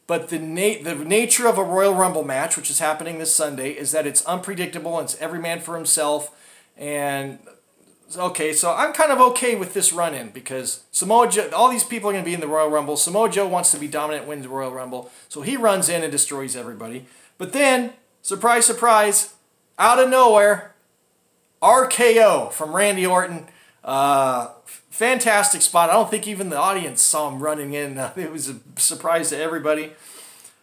But the nature of a Royal Rumble match, which is happening this Sunday, is that it's unpredictable and it's every man for himself. And, okay, so I'm kind of okay with this run-in because Samoa Joe, all these people are going to be in the Royal Rumble. Samoa Joe wants to be dominant, win the Royal Rumble. So he runs in and destroys everybody. But then, surprise, surprise, out of nowhere, RKO from Randy Orton. Fantastic spot. I don't think even the audience saw him running in. It was a surprise to everybody.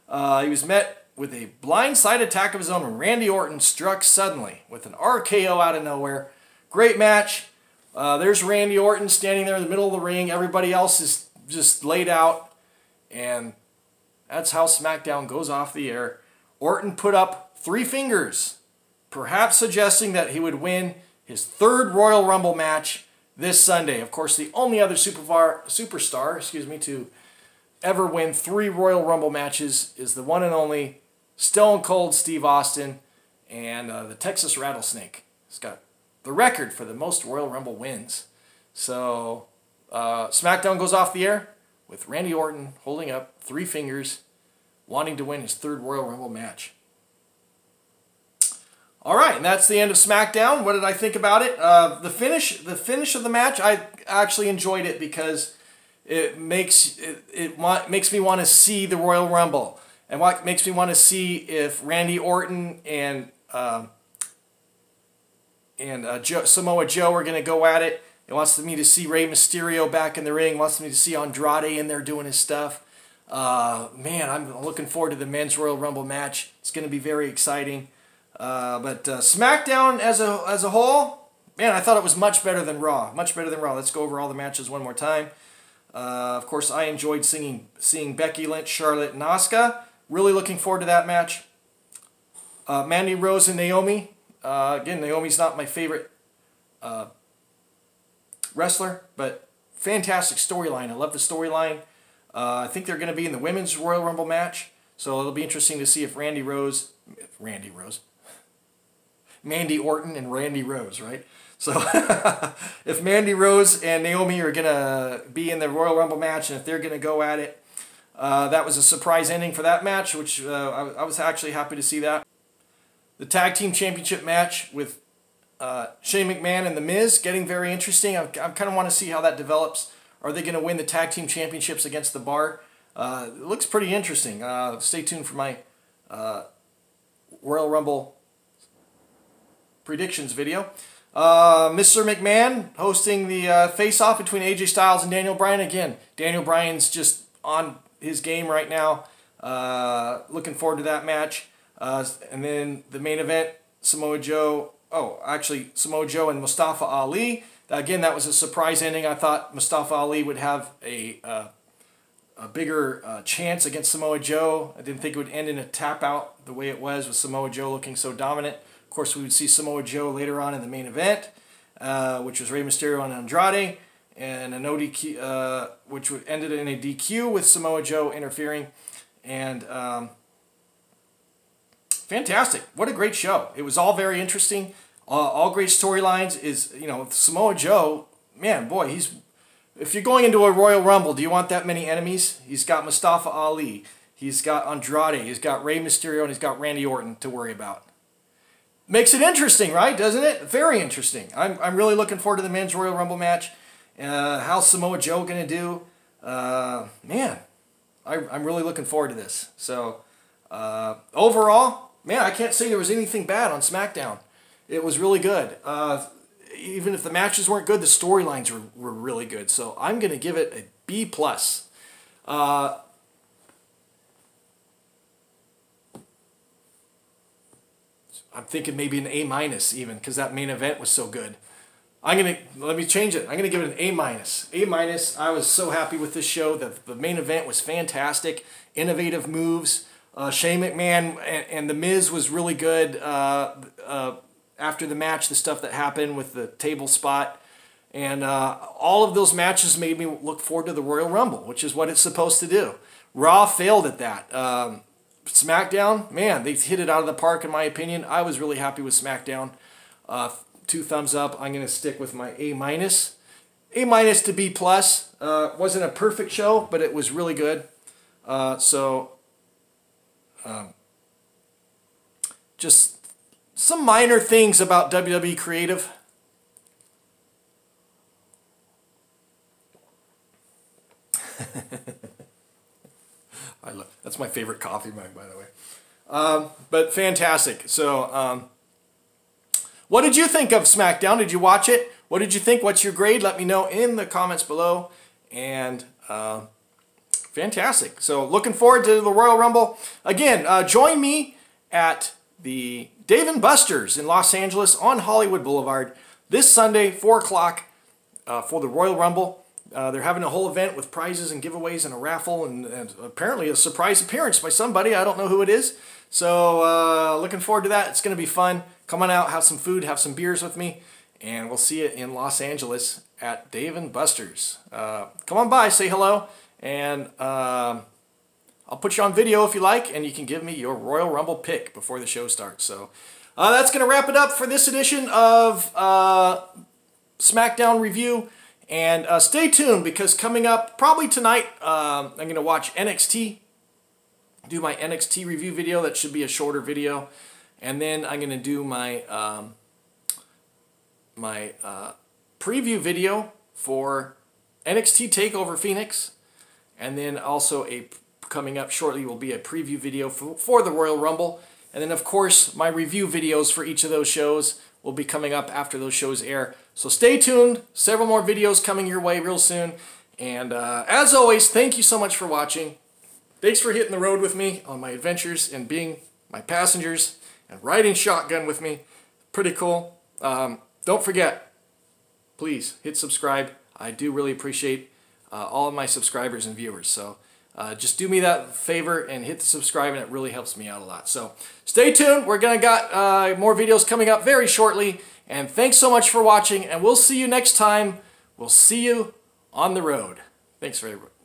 He was met with a blindside attack of his own when Randy Orton struck suddenly with an RKO out of nowhere. Great match. There's Randy Orton standing there in the middle of the ring. Everybody else is just laid out. And that's how SmackDown goes off the air. Orton put up 3 fingers, perhaps suggesting that he would win his 3rd Royal Rumble match this Sunday. Of course, the only other superstar, to ever win 3 Royal Rumble matches is the one and only Stone Cold Steve Austin, and the Texas Rattlesnake. He's got the record for the most Royal Rumble wins. So SmackDown goes off the air with Randy Orton holding up 3 fingers, wanting to win his 3rd Royal Rumble match. All right, and that's the end of SmackDown. What did I think about it? The finish of the match, I actually enjoyed it because it makes me want to see the Royal Rumble, and what makes me want to see if Randy Orton and Samoa Joe are going to go at it. It wants me to see Rey Mysterio back in the ring. It wants me to see Andrade in there doing his stuff. Man, I'm looking forward to the Men's Royal Rumble match. It's going to be very exciting. But SmackDown as a whole, man, I thought it was much better than Raw. Much better than Raw. Let's go over all the matches one more time. Of course, I enjoyed seeing Becky Lynch, Charlotte, and Asuka. Really looking forward to that match. Mandy Rose and Naomi. Again, Naomi's not my favorite wrestler, but fantastic storyline. I love the storyline. I think they're going to be in the Women's Royal Rumble match, so it'll be interesting to see if Mandy Orton and Randy Rose, right? So if Mandy Rose and Naomi are going to be in the Royal Rumble match, and if they're going to go at it, that was a surprise ending for that match, which I was actually happy to see that. The Tag Team Championship match with Shane McMahon and The Miz getting very interesting. I kind of want to see how that develops. Are they going to win the Tag Team Championships against the Bar? It looks pretty interesting. Stay tuned for my Royal Rumble predictions video. Mr. McMahon hosting the face-off between AJ Styles and Daniel Bryan. Again, Daniel Bryan's just on his game right now. Looking forward to that match. And then the main event, Samoa Joe and Mustafa Ali. Again, that was a surprise ending. I thought Mustafa Ali would have a bigger chance against Samoa Joe. I didn't think it would end in a tap out the way it was with Samoa Joe looking so dominant. Of course, we would see Samoa Joe later on in the main event, which was Rey Mysterio and Andrade, and a no DQ, which ended in a DQ with Samoa Joe interfering. And fantastic! What a great show! It was all very interesting. All great storylines. Is Samoa Joe, man, boy, he's. If you're going into a Royal Rumble, do you want that many enemies? He's got Mustafa Ali, he's got Andrade, he's got Rey Mysterio, and he's got Randy Orton to worry about. Makes it interesting, right? Doesn't it? Very interesting. I'm really looking forward to the Men's Royal Rumble match. How's Samoa Joe going to do? Man, I'm really looking forward to this. So, overall, man, I can't say there was anything bad on SmackDown. It was really good. Even if the matches weren't good, the storylines were really good. So I'm going to give it a B+. I'm thinking maybe an A- even, because that main event was so good. Let me change it. I'm going to give it an A-. A-. I was so happy with this show. The main event was fantastic. Innovative moves. Shane McMahon and The Miz was really good. After the match, the stuff that happened with the table spot. And all of those matches made me look forward to the Royal Rumble, which is what it's supposed to do. Raw failed at that. SmackDown, man, they hit it out of the park in my opinion. I was really happy with SmackDown. 2 thumbs up. I'm going to stick with my A-. A- to B+. Wasn't a perfect show, but it was really good. Just some minor things about WWE Creative. That's my favorite coffee mug, by the way. But fantastic. So, what did you think of SmackDown? Did you watch it? What did you think? What's your grade? Let me know in the comments below. And fantastic. So, looking forward to the Royal Rumble. Again, join me at the Dave & Buster's in Los Angeles on Hollywood Boulevard this Sunday, 4 o'clock, for the Royal Rumble. They're having a whole event with prizes and giveaways and a raffle and apparently a surprise appearance by somebody. I don't know who it is. So looking forward to that. It's going to be fun. Come on out, have some food, have some beers with me, and we'll see you in Los Angeles at Dave & Buster's. Come on by, say hello, and I'll put you on video if you like, and you can give me your Royal Rumble pick before the show starts. So that's going to wrap it up for this edition of SmackDown Review. And stay tuned, because coming up probably tonight, I'm going to watch NXT, do my NXT review video. That should be a shorter video. And then I'm going to do my preview video for NXT TakeOver Phoenix. And then also coming up shortly will be a preview video for the Royal Rumble. And then, of course, my review videos for each of those shows will be coming up after those shows air. So stay tuned. Several more videos coming your way real soon. And as always, thank you so much for watching. Thanks for hitting the road with me on my adventures and being my passengers and riding shotgun with me. Pretty cool. Don't forget, please hit subscribe. I do really appreciate all of my subscribers and viewers. So just do me that favor and hit the subscribe, and it really helps me out a lot. So stay tuned. We're going to got more videos coming up very shortly. And thanks so much for watching, and we'll see you next time. We'll see you on the road. Thanks very much.